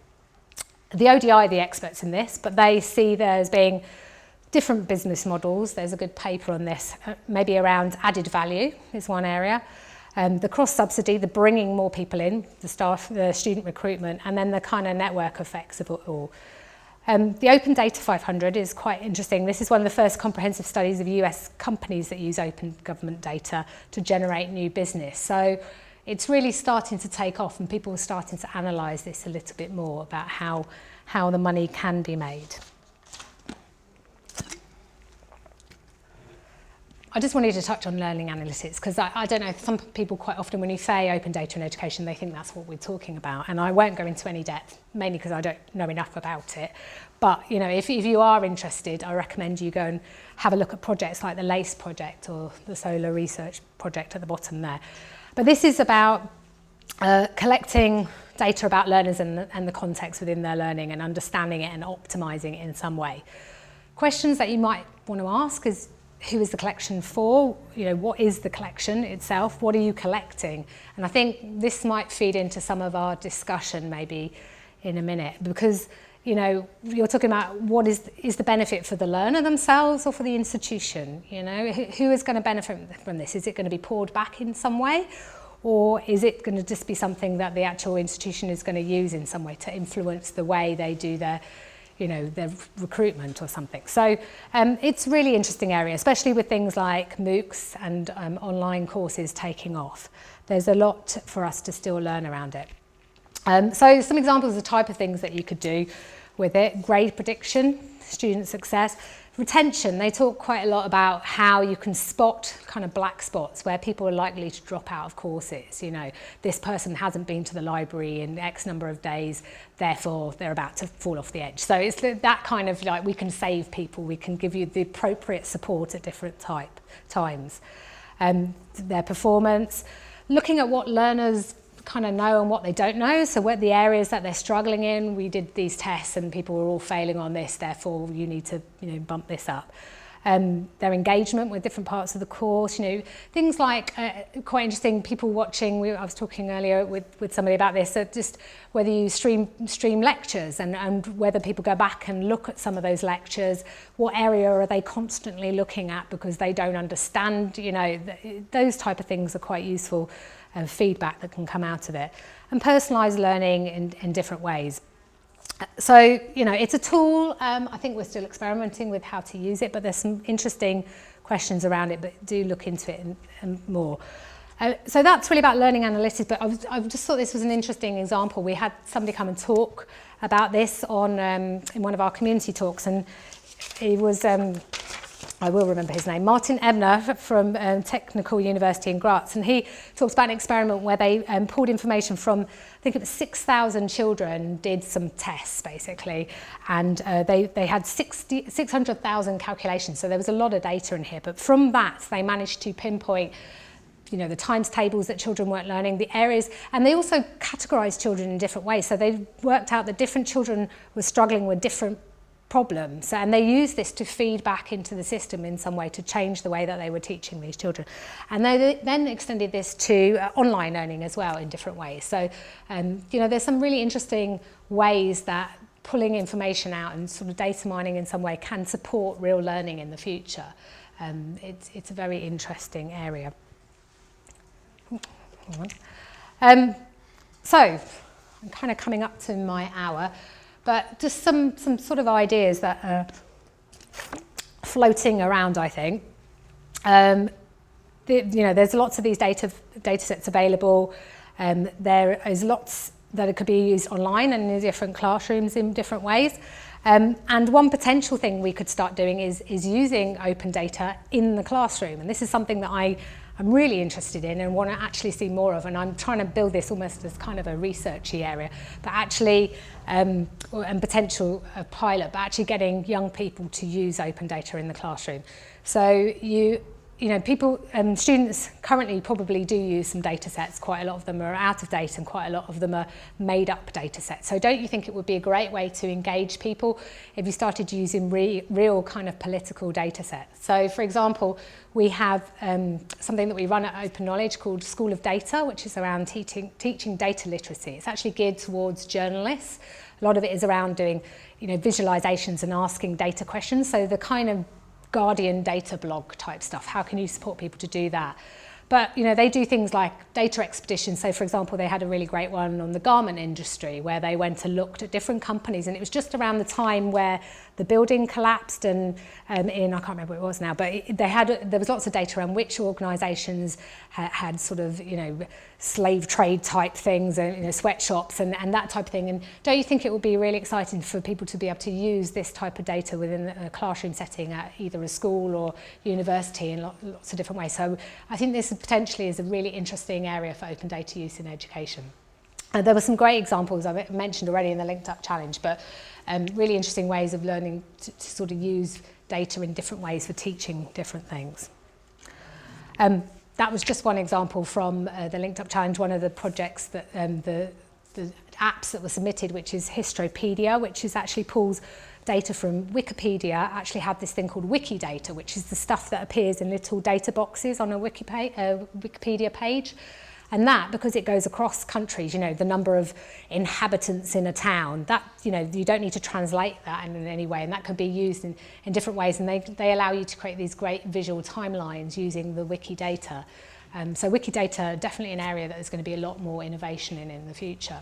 The ODI are the experts in this, but they see there as being different business models. There's a good paper on this, maybe around added value is one area. The cross-subsidy, the bringing more people in, the student recruitment, and then the kind of network effects of it all. The Open Data 500 is quite interesting. This is one of the first comprehensive studies of US companies that use open government data to generate new business. So it's really starting to take off, and people are starting to analyse this a little bit more about how the money can be made. I just wanted to touch on learning analytics, because I don't know, some people quite often when you say open data in education, they think that's what we're talking about. And I won't go into any depth, mainly because I don't know enough about it. But, you know, if you are interested, I recommend you go and have a look at projects like the LACE project or the Solar Research project at the bottom there. But this is about collecting data about learners and the context within their learning, and understanding it and optimising it in some way. Questions that you might want to ask is, who is the collection for? You know, what is the collection itself? What are you collecting? And I think this might feed into some of our discussion maybe in a minute, because, you know, you're talking about what is the benefit for the learner themselves or for the institution? You know, who is going to benefit from this? Is it going to be poured back in some way? Or is it going to just be something that the actual institution is going to use in some way to influence the way they do their, you know, their recruitment or something? So it's a really interesting area, especially with things like MOOCs and online courses taking off. There's a lot for us to still learn around it. So some examples of the type of things that you could do with it: grade prediction, student success, retention. They talk quite a lot about how you can spot kind of black spots where people are likely to drop out of courses. You know, this person hasn't been to the library in X number of days, therefore they're about to fall off the edge. So it's that kind of, like, we can save people, we can give you the appropriate support at different times. Their performance, looking at what learners kind of know and what they don't know. So what the areas that they're struggling in, we did these tests and people were all failing on this, therefore you need to, you know, bump this up. Their engagement with different parts of the course, you know, things like, quite interesting, people watching, I was talking earlier with somebody about this, so just whether you stream lectures and whether people go back and look at some of those lectures, what area are they constantly looking at because they don't understand, you know, those type of things are quite useful. Feedback that can come out of it, and personalised learning in different ways. So, you know, it's a tool. I think we're still experimenting with how to use it, but there's some interesting questions around it, but do look into it and more. So that's really about learning analytics, but I just thought this was an interesting example. We had somebody come and talk about this on in one of our community talks, and he was I will remember his name, Martin Ebner from Technical University in Graz, and he talks about an experiment where they pulled information from, I think it was 6,000 children, did some tests basically, and they had 600,000 calculations, so there was a lot of data in here, but from that they managed to pinpoint, you know, the times tables that children weren't learning, the areas, and they also categorised children in different ways, so they worked out that different children were struggling with different problems, and they used this to feed back into the system in some way to change the way that they were teaching these children. And they then extended this to online learning as well in different ways. So, you know, there's some really interesting ways that pulling information out and sort of data mining in some way can support real learning in the future. It's a very interesting area. So, I'm kind of coming up to my hour. But just some sort of ideas that are floating around, I think. You know, there's lots of these data sets available. There is lots that it could be used online and in different classrooms in different ways. And one potential thing we could start doing is using open data in the classroom. And this is something that I'm really interested in and want to actually see more of, and I'm trying to build this almost as kind of a researchy area, but actually, and potential pilot, but actually getting young people to use open data in the classroom. So you people, students currently probably do use some data sets. Quite a lot of them are out of date and quite a lot of them are made up data sets. So don't you think it would be a great way to engage people if you started using real kind of political data sets? So for example, we have something that we run at Open Knowledge called School of Data, which is around teaching data literacy. It's actually geared towards journalists. A lot of it is around doing, visualizations and asking data questions. So the kind of Guardian data blog type stuff. How can you support people to do that? But they do things like data expeditions. So for example, they had a really great one on the garment industry where they went and looked at different companies, and it was just around the time where the building collapsed and I can't remember what it was now, but there was lots of data around which organisations had sort of slave trade type things and sweatshops and that type of thing. And don't you think it would be really exciting for people to be able to use this type of data within a classroom setting at either a school or university in lots of different ways? So I think this potentially is a really interesting area for open data use in education. There were some great examples I've mentioned already in the Linked Up Challenge, but really interesting ways of learning to sort of use data in different ways for teaching different things. That was just one example from the Linked Up Challenge, one of the projects that the apps that were submitted, which is Historypedia, which is actually pulls data from Wikipedia, actually have this thing called Wikidata, which is the stuff that appears in little data boxes on a Wikipedia page. And that, because it goes across countries, the number of inhabitants in a town, that, you don't need to translate that in any way, and that can be used in different ways, and they allow you to create these great visual timelines using the Wikidata. So Wikidata, definitely an area that there's going to be a lot more innovation in the future.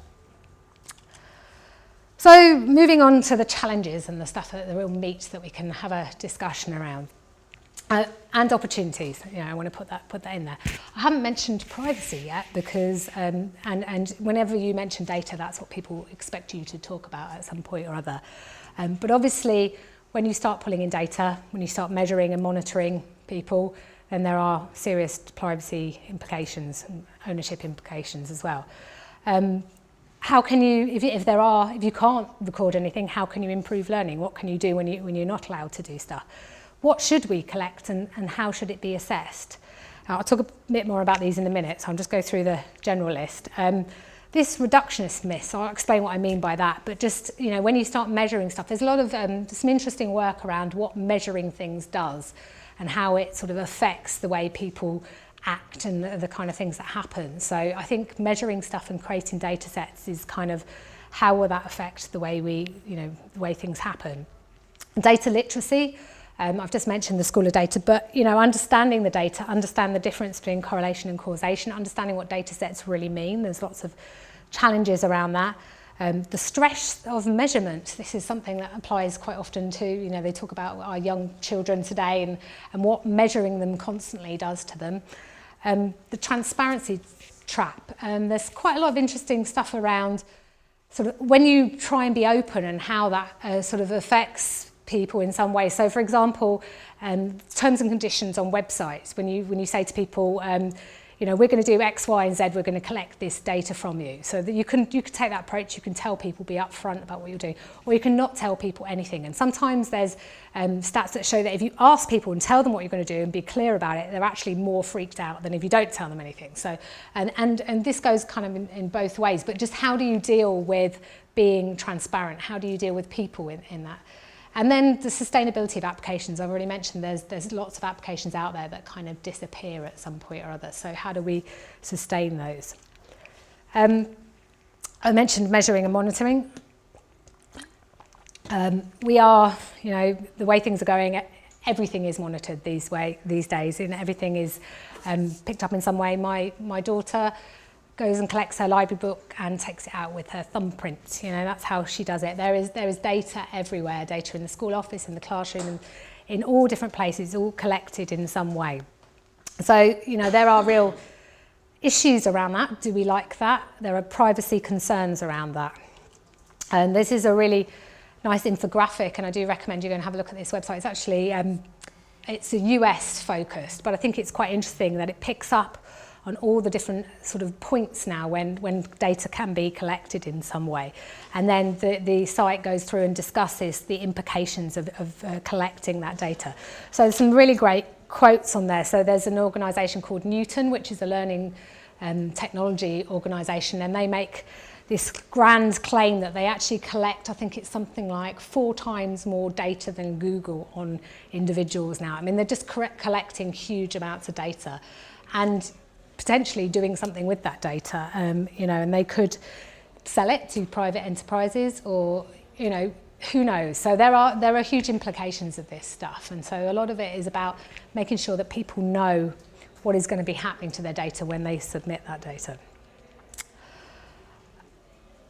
So moving on to the challenges and the stuff, the real meat that we can have a discussion around. And opportunities, I want to put that in there. I haven't mentioned privacy yet because, and whenever you mention data, that's what people expect you to talk about at some point or other. But obviously, when you start pulling in data, when you start measuring and monitoring people, then there are serious privacy implications and ownership implications as well. How can you, if you can't record anything, how can you improve learning? What can you do when you're not allowed to do stuff? What should we collect and how should it be assessed? I'll talk a bit more about these in a minute, so I'll just go through the general list. This reductionist myth, so I'll explain what I mean by that, but just, when you start measuring stuff, there's a lot of some interesting work around what measuring things does and how it sort of affects the way people act and the kind of things that happen. So I think measuring stuff and creating data sets is kind of how will that affect the way the way things happen. Data literacy. I've just mentioned the School of Data, but understanding the data, understand the difference between correlation and causation, understanding what data sets really mean. There's lots of challenges around that. The stress of measurement, this is something that applies quite often to, they talk about our young children today and what measuring them constantly does to them. The transparency trap. There's quite a lot of interesting stuff around sort of when you try and be open and how that sort of affects people in some way. So for example, terms and conditions on websites, when you say to people, we're going to do X, Y, and Z, we're going to collect this data from you. So that you can take that approach, you can tell people, be upfront about what you're doing, or you can not tell people anything. And sometimes there's stats that show that if you ask people and tell them what you're going to do and be clear about it, they're actually more freaked out than if you don't tell them anything. So, and this goes kind of in both ways, but just how do you deal with being transparent? How do you deal with people in that? And then the sustainability of applications. I've already mentioned there's lots of applications out there that kind of disappear at some point or other. So how do we sustain those? I mentioned measuring and monitoring. We are, the way things are going, everything is monitored these days, and everything is picked up in some way. My daughter goes and collects her library book and takes it out with her thumbprint. That's how she does it. There is data everywhere, data in the school office, in the classroom, and in all different places, all collected in some way. So, there are real issues around that. Do we like that? There are privacy concerns around that. And this is a really nice infographic, and I do recommend you go and have a look at this website. It's actually, it's a US focused, but I think it's quite interesting that it picks up on all the different sort of points now when data can be collected in some way. And then the site goes through and discusses the implications of collecting that data. So there's some really great quotes on there. So there's an organisation called Newton, which is a learning technology organisation, and they make this grand claim that they actually collect, I think it's something like 4 times more data than Google on individuals now. I mean, they're just collecting huge amounts of data and potentially doing something with that data, you know, and they could sell it to private enterprises or, you know, who knows. So there are huge implications of this stuff, and so a lot of it is about making sure that people know what is going to be happening to their data when they submit that data.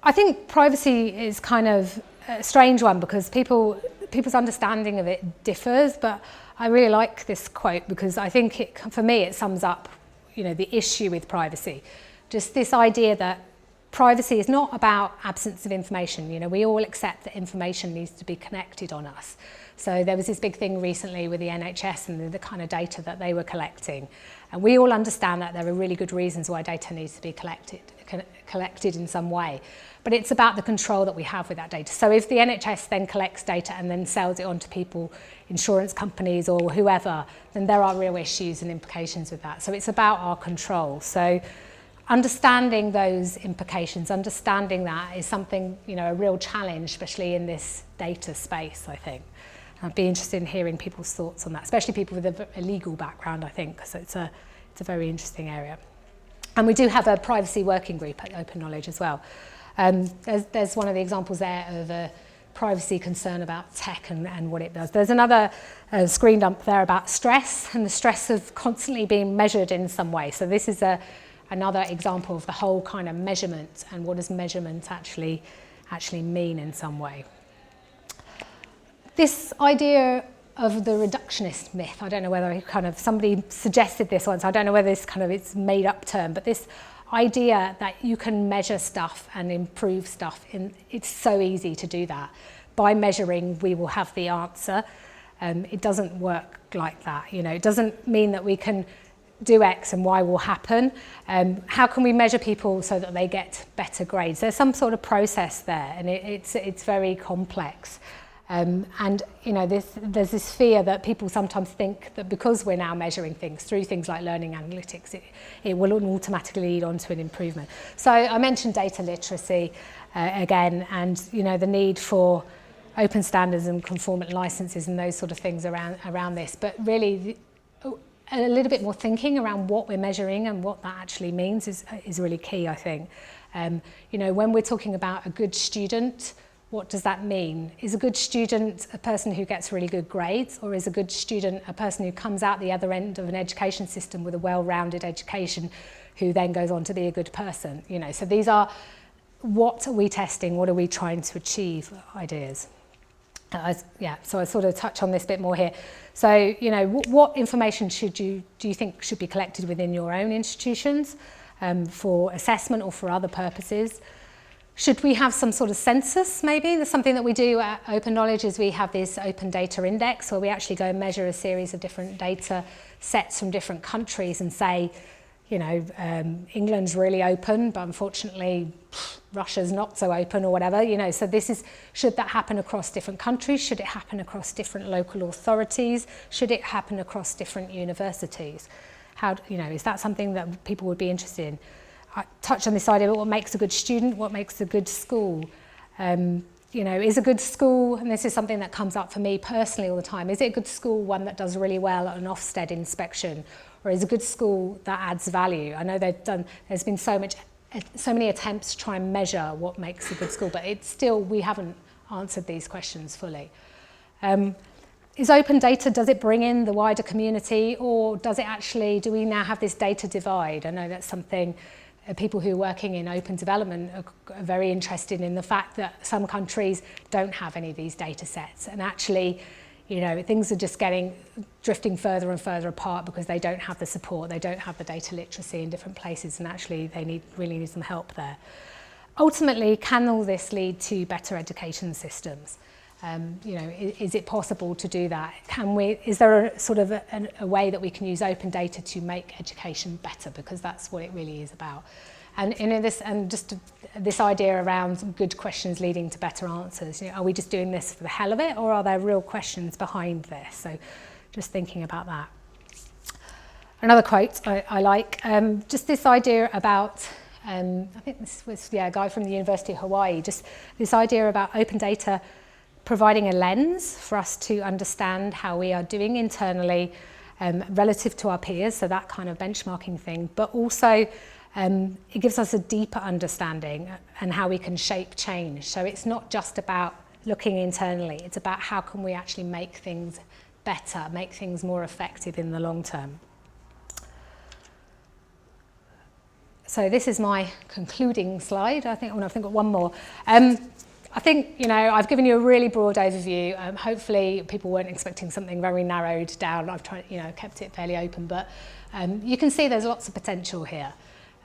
I think privacy is kind of a strange one because people's understanding of it differs, but I really like this quote because I think for me it sums up, you know, the issue with privacy. Just this idea that privacy is not about absence of information. You know, we all accept that information needs to be connected on us. So there was this big thing recently with the NHS and the kind of data that they were collecting. And we all understand that there are really good reasons why data needs to be collected in some way. But it's about the control that we have with that data. So if the NHS then collects data and then sells it on to people, insurance companies or whoever, then there are real issues and implications with that. So it's about our control. So understanding those implications, understanding that is something, you know, a real challenge, especially in this data space, I think. I'd be interested in hearing people's thoughts on that, especially people with a legal background, I think, so it's a very interesting area. And we do have a privacy working group at Open Knowledge as well. There's one of the examples there of a privacy concern about tech and what it does. There's another screen dump there about stress and the stress of constantly being measured in some way. So this is another example of the whole kind of measurement and what does measurement actually mean in some way. This idea of the reductionist myth, I don't know whether somebody suggested this once, I don't know whether this it's made up term, but this idea that you can measure stuff and improve stuff, it's so easy to do that. By measuring, we will have the answer. It doesn't work like that. You know, it doesn't mean that we can do X and Y will happen. How can we measure people so that they get better grades? There's some sort of process there, and it's very complex. And you know, there's this fear that people sometimes think that because we're now measuring things through things like learning analytics, it will automatically lead on to an improvement. So I mentioned data literacy again, and you know, the need for open standards and conformant licenses and those sort of things around this, but really a little bit more thinking around what we're measuring and what that actually means is really key, I think. You know, when we're talking about a good student, what does that mean? Is a good student a person who gets really good grades, or is a good student a person who comes out the other end of an education system with a well-rounded education who then goes on to be a good person? You know, so these are, what are we testing? What are we trying to achieve ideas? So I sort of touch on this a bit more here. So, you know, what information do you think should be collected within your own institutions for assessment or for other purposes? Should we have some sort of census maybe? There's something that we do at Open Knowledge is we have this open data index where we actually go and measure a series of different data sets from different countries and say, you know, England's really open, but unfortunately Russia's not so open or whatever, you know. So should that happen across different countries? Should it happen across different local authorities? Should it happen across different universities? You know, is that something that people would be interested in? I touched on this idea about what makes a good student, what makes a good school. You know, is a good school, and this is something that comes up for me personally all the time, is it a good school one that does really well at an Ofsted inspection, or is a good school that adds value? I know there's been so many attempts to try and measure what makes a good school, but we haven't answered these questions fully. Is open data, does it bring in the wider community, or do we now have this data divide? I know that's something people who are working in open development are very interested in, the fact that some countries don't have any of these data sets, and actually, you know, things are just drifting further and further apart because they don't have the support, they don't have the data literacy in different places, and actually they really need some help there. Ultimately, can all this lead to better education systems? You know, is it possible to do that? Is there a way that we can use open data to make education better? Because that's what it really is about. And you know, this idea around good questions leading to better answers. You know, are we just doing this for the hell of it, or are there real questions behind this? So, just thinking about that. Another quote I like, just this idea about, I think this was a guy from the University of Hawaii, just this idea about open data providing a lens for us to understand how we are doing internally relative to our peers, so that kind of benchmarking thing, but also it gives us a deeper understanding and how we can shape change. So it's not just about looking internally, it's about how can we actually make things better, make things more effective in the long term. So this is my concluding slide. I think I've got one more. I think, I've given you a really broad overview. Hopefully people weren't expecting something very narrowed down. I've tried, kept it fairly open, but you can see there's lots of potential here.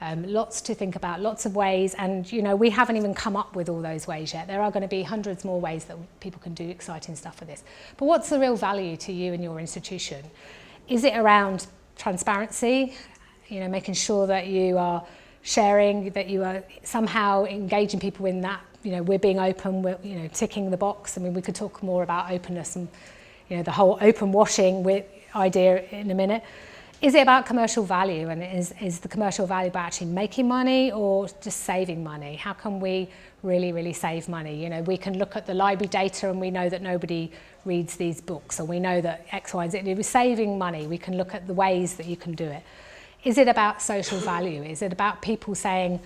Lots to think about, lots of ways, and we haven't even come up with all those ways yet. There are going to be hundreds more ways that people can do exciting stuff with this. But what's the real value to you and your institution? Is it around transparency? Making sure that you are sharing, that you are somehow engaging people in that, we're being open, we're, ticking the box. I mean, we could talk more about openness and, the whole open washing idea in a minute. Is it about commercial value, and is the commercial value about actually making money or just saving money? How can we really, really save money? We can look at the library data and we know that nobody reads these books, or we know that X, Y, and Z. If we're saving money, we can look at the ways that you can do it. Is it about social value? Is it about people saying,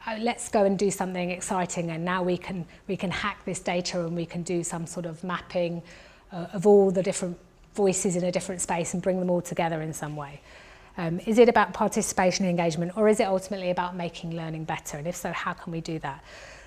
oh, let's go and do something exciting, and now we can hack this data and we can do some sort of mapping of all the different voices in a different space and bring them all together in some way? Is it about participation and engagement, or is it ultimately about making learning better? And if so, how can we do that?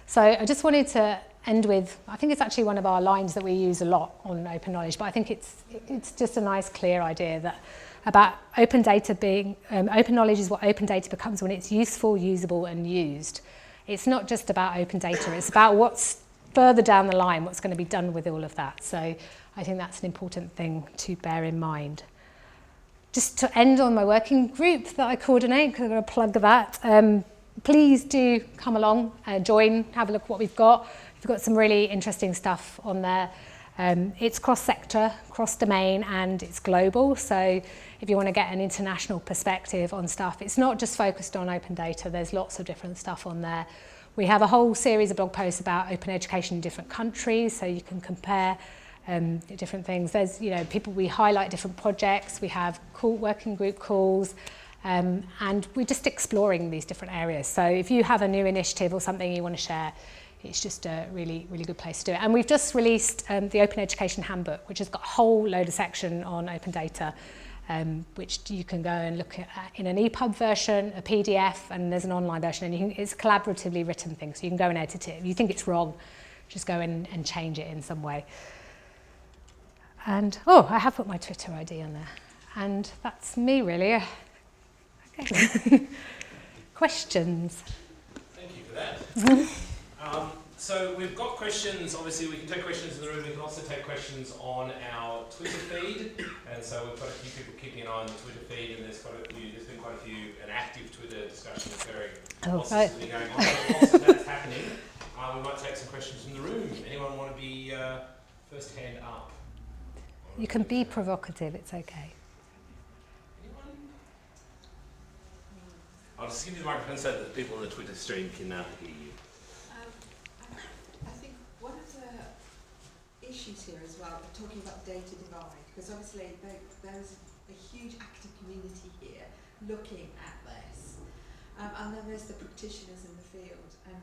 So I just wanted to end with, I think it's actually one of our lines that we use a lot on open knowledge, but I think it's just a nice, clear idea that about open data being, open knowledge is what open data becomes when it's useful, usable and used. It's not just about open data, it's about what's further down the line, what's going to be done with all of that. So I think that's an important thing to bear in mind. Just to end on my working group that I coordinate, because I'm going to plug that, please do come along, join, have a look at what we've got. We've got some really interesting stuff on there. It's cross-sector, cross-domain, and it's global. So if you want to get an international perspective on stuff, it's not just focused on open data. There's lots of different stuff on there. We have a whole series of blog posts about open education in different countries, so you can compare different things. There's, we highlight different projects. We have working group calls, and we're just exploring these different areas. So if you have a new initiative or something you want to share, it's just a really, really good place to do it. And we've just released the Open Education Handbook, which has got a whole load of section on open data, which you can go and look at in an EPUB version, a PDF, and there's an online version. And it's a collaboratively written thing, so you can go and edit it. If you think it's wrong, just go in and change it in some way. And, I have put my Twitter ID on there. And that's me, really. Okay. Questions? Thank you for that. So we've got questions. Obviously, we can take questions in the room. We can also take questions on our Twitter feed. And so we've got a few people keeping an eye on the Twitter feed, and there's been quite a few, an active Twitter discussion occurring. Lots of going on. Whilst that's happening, we might take some questions from the room. Anyone want to be first hand up? You can be provocative, it's okay. Anyone? I'll just give you the microphone so that people on the Twitter stream can hear you. I think one of the issues here as well, talking about data divide, because obviously there's a huge active community here looking at this, and then there's the practitioners in the field, and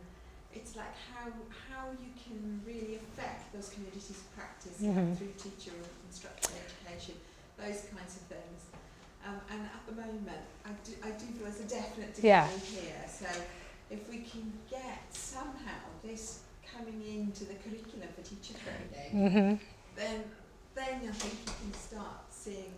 it's like how you can really affect those communities' practice through teacher and instructor education, those kinds of things. And at the moment, I do feel there's a definite decline here. So if we can get somehow this coming into the curriculum for teacher training, then I think you can start seeing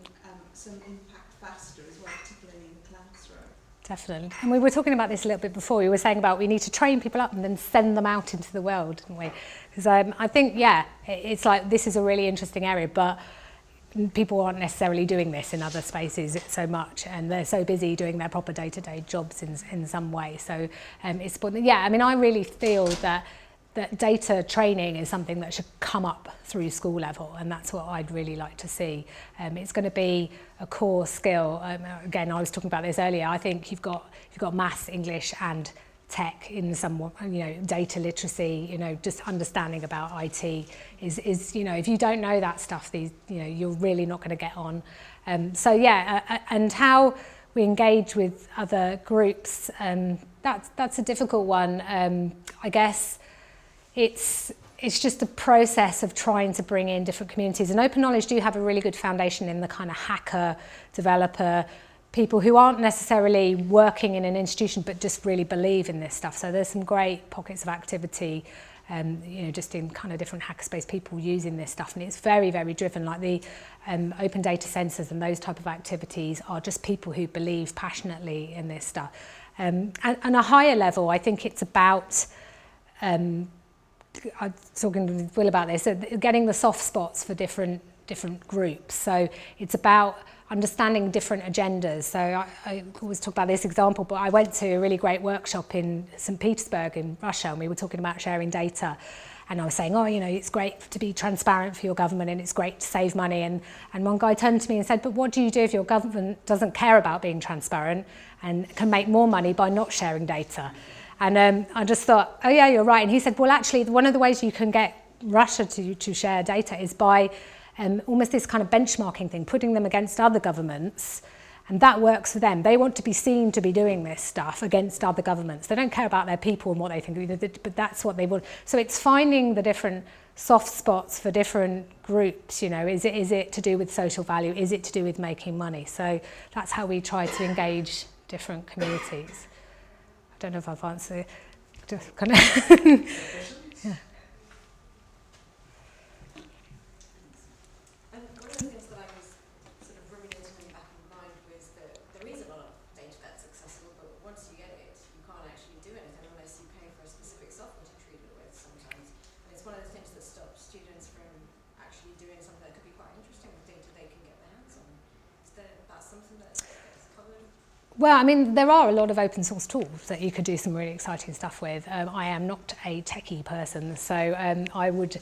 some impact faster as well, particularly in the classroom. Definitely. And we were talking about this a little bit before. We were saying about we need to train people up and then send them out into the world, didn't we? Because I think, it's like this is a really interesting area, but people aren't necessarily doing this in other spaces so much, and they're so busy doing their proper day-to-day jobs in some way. So it's important. I mean, I really feel that that data training is something that should come up through school level, and that's what I'd really like to see. It's going to be a core skill. Again, I was talking about this earlier. I think you've got maths, English, and tech in some, data literacy. Just understanding about IT is if you don't know that stuff, you're really not going to get on. And how we engage with other groups, that's a difficult one. I guess it's just a process of trying to bring in different communities. And Open Knowledge do have a really good foundation in the kind of hacker, developer, people who aren't necessarily working in an institution but just really believe in this stuff. So there's some great pockets of activity, just in kind of different hackerspace, people using this stuff. And it's very, very driven. Like the open data centers and those type of activities are just people who believe passionately in this stuff. And a higher level, I think it's about, I was talking with Will about this, getting the soft spots for different groups. So it's about understanding different agendas. So I always talk about this example, but I went to a really great workshop in St. Petersburg in Russia, and we were talking about sharing data. And I was saying, it's great to be transparent for your government, and it's great to save money. And one guy turned to me and said, but what do you do if your government doesn't care about being transparent and can make more money by not sharing data? And I just thought, oh yeah, you're right. And he said, well, actually, one of the ways you can get Russia to share data is by almost this kind of benchmarking thing, putting them against other governments, and that works for them. They want to be seen to be doing this stuff against other governments. They don't care about their people and what they think, but that's what they want. So it's finding the different soft spots for different groups. Is it to do with social value? Is it to do with making money? So that's how we try to engage different communities. I don't know if I've answered. Just kind of. Yeah. Well, I mean, there are a lot of open source tools that you could do some really exciting stuff with. I am not a techie person, so I would,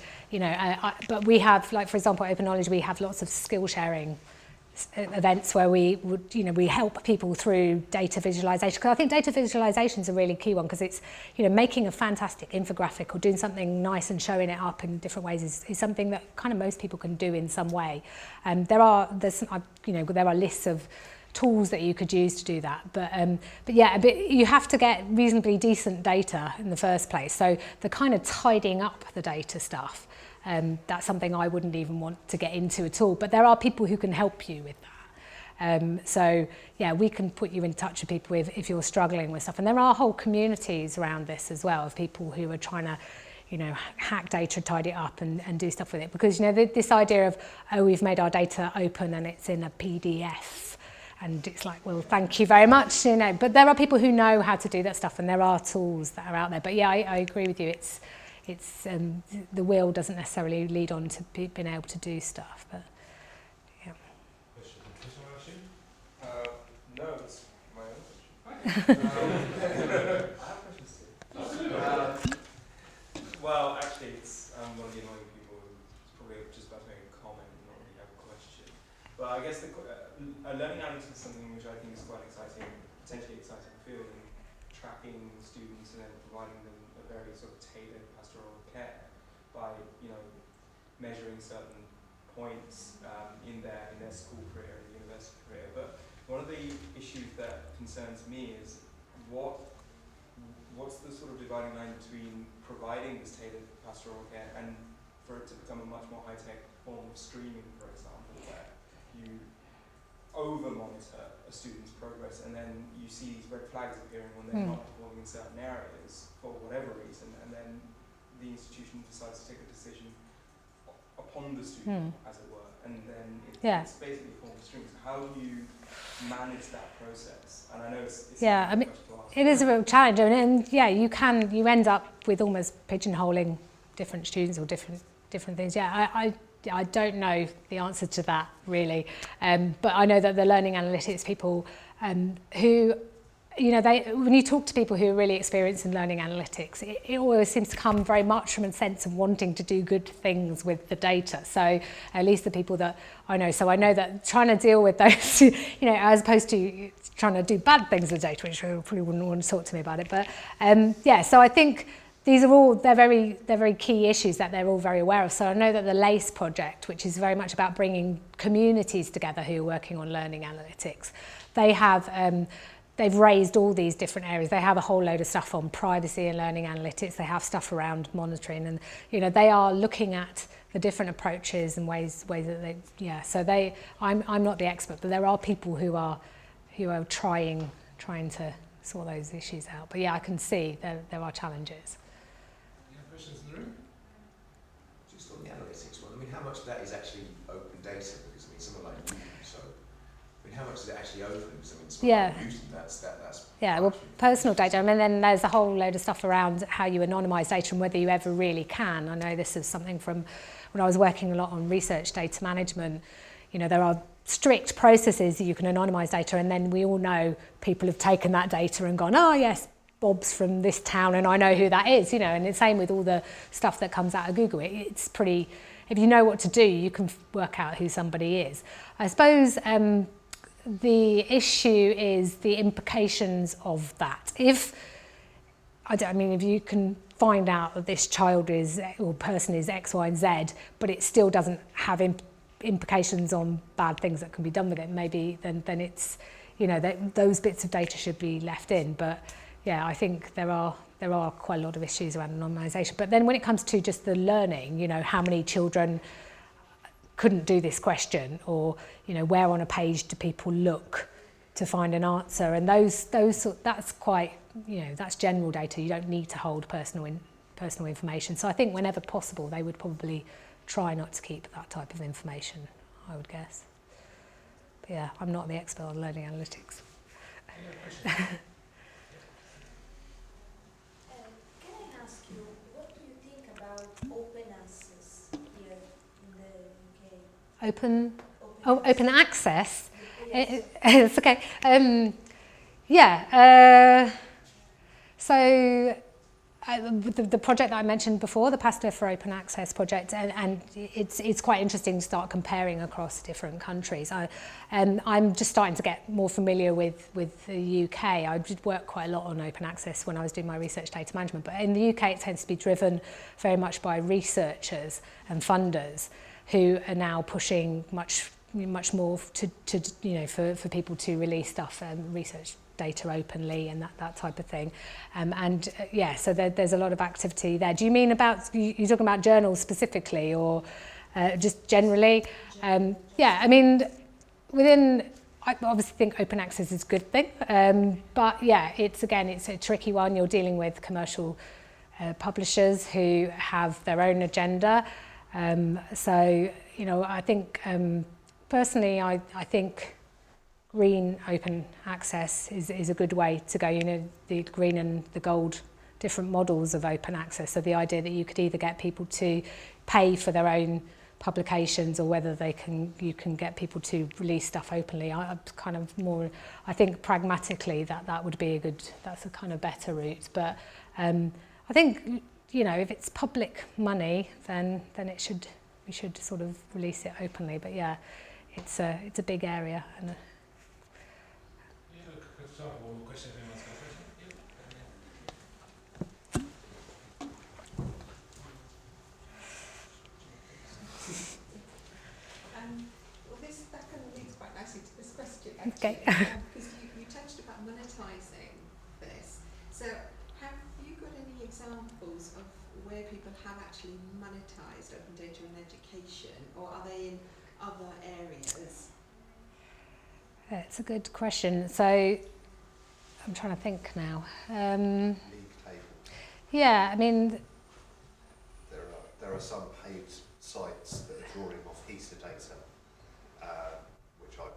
but we have, like, for example, Open Knowledge, we have lots of skill sharing events where we would, we help people through data visualization. Because I think data visualization is a really key one, because it's, making a fantastic infographic or doing something nice and showing it up in different ways is something that kind of most people can do in some way. There are lists of tools that you could use to do that, but you have to get reasonably decent data in the first place. So the kind of tidying up the data stuff, that's something I wouldn't even want to get into at all. But there are people who can help you with that. We can put you in touch with people if you're struggling with stuff. And there are whole communities around this as well of people who are trying to, hack data, tidy it up and do stuff with it. Because, this idea of, we've made our data open and it's in a PDF. And it's like, well, thank you very much, But there are people who know how to do that stuff, and there are tools that are out there. But yeah, I agree with you. It's the will doesn't necessarily lead on to being able to do stuff. But yeah. No, it's my own question. I have questions too. Well, actually, it's one of the annoying people who's probably just about to make a comment and not really have a question. But I guess learning analytics is something which I think is quite exciting, potentially exciting field, in tracking students and then providing them a very sort of tailored pastoral care by, measuring certain points in their school career and university career. But one of the issues that concerns me is what's the sort of dividing line between providing this tailored pastoral care and for it to become a much more high-tech form of streaming, for example, where you over-monitor a student's progress and then you see these red flags appearing when they're not performing in certain areas for whatever reason, and then the institution decides to take a decision upon the student, as it were, and then it's basically a form of streaming. So how do you manage that process? And I know it's I mean, it is a real challenge, and you end up with almost pigeonholing different students or different things. I don't know the answer to that really, but I know that the learning analytics people who you know, when you talk to people who are really experienced in learning analytics, it always seems to come very much from a sense of wanting to do good things with the data. So at least the people that I know. So I know that trying to deal with those, you know, as opposed to trying to do bad things with data, which you probably wouldn't want to talk to me about it. But yeah, so I think these are all, they're very key issues that they're all very aware of. So I know that the LACE project, which is very much about bringing communities together who are working on learning analytics, they have, they've raised all these different areas. They have a whole load of stuff on privacy and learning analytics. They have stuff around monitoring, and you know, they are looking at the different approaches and ways that they, yeah. So they, I'm not the expert, but there are people who are trying to sort those issues out. But yeah, I can see there are challenges. Any other questions in the room? Just on the analytics one, I mean, how much of that is actually open data? Because I mean, someone like you, so I mean, how much is it actually open? Because I mean, someone Yeah. like using that's Yeah, well, personal data. I mean, then there's a whole load of stuff around how you anonymise data and whether you ever really can. I know this is something from when I was working a lot on research data management. You know, there are strict processes that you can anonymise data, and then we all know people have taken that data and gone, oh yes, Bob's from this town and I know who that is, you know, and the same with all the stuff that comes out of Google. It's pretty, if you know what to do, you can work out who somebody is. I suppose the issue is the implications of that. If you can find out that this child is, or person is X, Y, and Z, but it still doesn't have implications on bad things that can be done with it, maybe then it's, you know, those bits of data should be left in. But yeah, I think there are quite a lot of issues around anonymisation. But then when it comes to just the learning, you know, how many children couldn't do this question, or you know, where on a page do people look to find an answer, and that's quite, you know, that's general data. You don't need to hold personal information. So I think whenever possible, they would probably try not to keep that type of information, I would guess. But yeah, I'm not the expert on learning analytics. Any other questions? Can I ask you, what do you think about open access here in the UK? Open access? Yes. It's okay. So the project that I mentioned before, the Pasta for Open Access project, and it's quite interesting to start comparing across different countries. I'm just starting to get more familiar with the UK. I did work quite a lot on open access when I was doing my research data management, but in the UK it tends to be driven very much by researchers and funders who are now pushing much more to you know, for people to release stuff and research data openly and that type of thing. Yeah, so there's a lot of activity there. Do you mean about, you're talking about journals specifically, or just generally? Yeah, I mean, I obviously think open access is a good thing, but yeah, it's a tricky one. You're dealing with commercial publishers who have their own agenda. So, you know, I think, personally, I think green open access is a good way to go. You know, the green and the gold, different models of open access. So the idea that you could either get people to pay for their own publications, or whether you can get people to release stuff openly. I'm kind of more, I think pragmatically that would be that's a kind of better route. But I think, you know, if it's public money, then we should sort of release it openly. But yeah, it's a big area. And One more question, if anyone's got a question. Well, that kind of leads quite nicely to this question, Okay. Because you touched about monetising this. So have you got any examples of where people have actually monetised open data in education, or are they in other areas? It's a good question. So I'm trying to think now. League table. Yeah, I mean, There are some paid sites that are drawing off HESA data, which I'm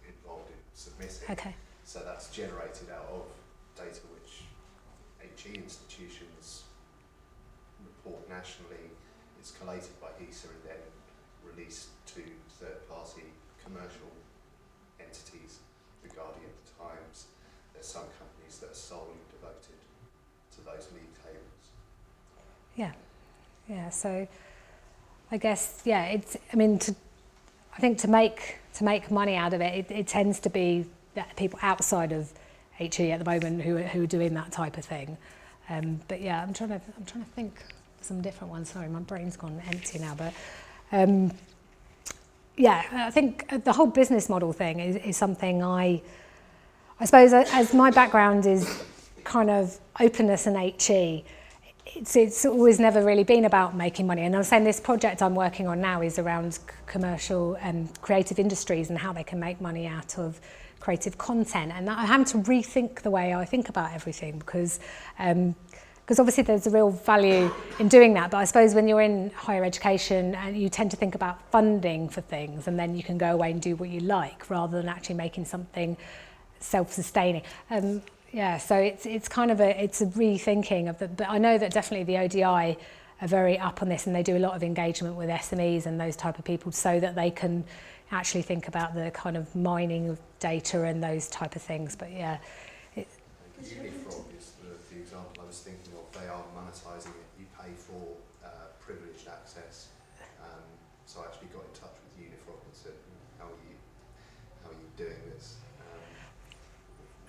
involved in submitting. okay. So that's generated out of data which HE institutions report nationally. It's collated by HESA and then released to third-party commercial entities, The Guardian, The Times. there's some companies that are solely devoted to those league tables. Yeah, so I guess, yeah, I think to make money out of it, it tends to be that people outside of HE at the moment who are doing that type of thing. But yeah, I'm trying to think of some different ones. Sorry, my brain's gone empty now. But yeah, I think the whole business model thing is something I suppose, as my background is kind of openness and HE, it's always never really been about making money. And I'm saying this project I'm working on now is around commercial and creative industries and how they can make money out of creative content. And I'm having to rethink the way I think about everything because obviously there's a real value in doing that. But I suppose when you're in higher education, and you tend to think about funding for things, and then you can go away and do what you like rather than actually making something self-sustaining. Yeah, so it's kind of a rethinking of but I know that definitely the ODI are very up on this, and they do a lot of engagement with SMEs and those type of people so that they can actually think about the kind of mining of data and those type of things. But yeah. Unifrog is the example I was thinking of. They are monetising it. You pay for privileged access. So I actually got in touch with Unifrog and said, how are you doing this?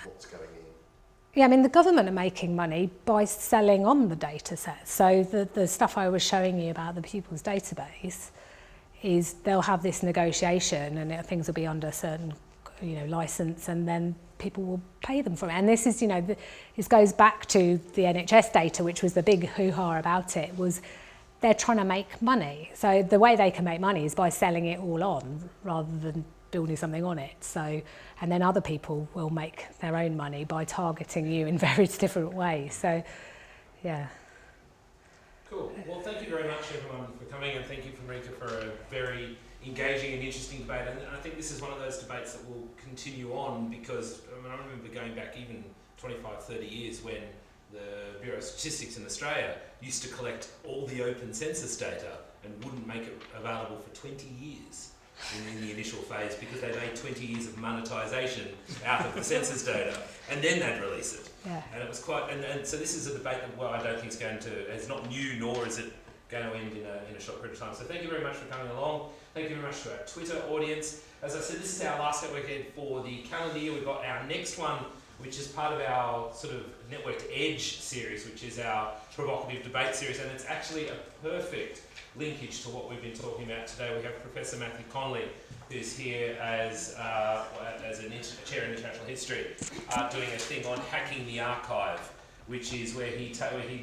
What's going in? Yeah, I mean, the government are making money by selling on the data set. So the stuff I was showing you about the pupils database is they'll have this negotiation and things will be under a certain, license, and then people will pay them for it. And this is, this goes back to the NHS data, which was the big hoo-ha about it, was they're trying to make money. So the way they can make money is by selling it all on rather than building something on it. So, and then other people will make their own money by targeting you in various different ways. So, yeah. Cool. Well, thank you very much, everyone, for coming, and thank you, Marieke, for a very engaging and interesting debate. And I think this is one of those debates that will continue on because I remember going back even 25, 30 years when the Bureau of Statistics in Australia used to collect all the open census data and wouldn't make it available for 20 years. In the initial phase, because they made 20 years of monetisation out of the census data, and then they'd release it. Yeah. And it was quite, and so this is a debate that, I don't think it's not new, nor is it going to end in a short period of time. So thank you very much for coming along. Thank you very much to our Twitter audience. As I said, this is our last NetworkED for the calendar year. We've got our next one, which is part of our sort of NetworkED series, which is our provocative debate series, and it's actually a perfect linkage to what we've been talking about today. We have Professor Matthew Conley, who's here as a chair in international history, doing a thing on hacking the archive, which is where he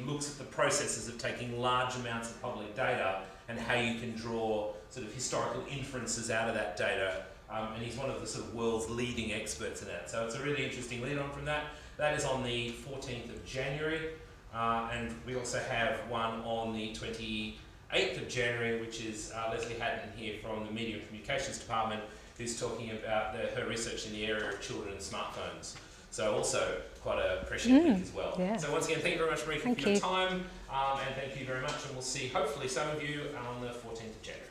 looks at the processes of taking large amounts of public data and how you can draw sort of historical inferences out of that data. And he's one of the sort of world's leading experts in that. So it's a really interesting lead on from that. That is on the 14th of January. And we also have one on the 28th of January, which is Leslie Hatton here from the Media and Communications Department, who's talking about her research in the area of children and smartphones. So also quite a prescient link as well. Yeah. So once again, thank you very much, Marieke, for your time. And thank you very much. And we'll see, hopefully, some of you on the 14th of January.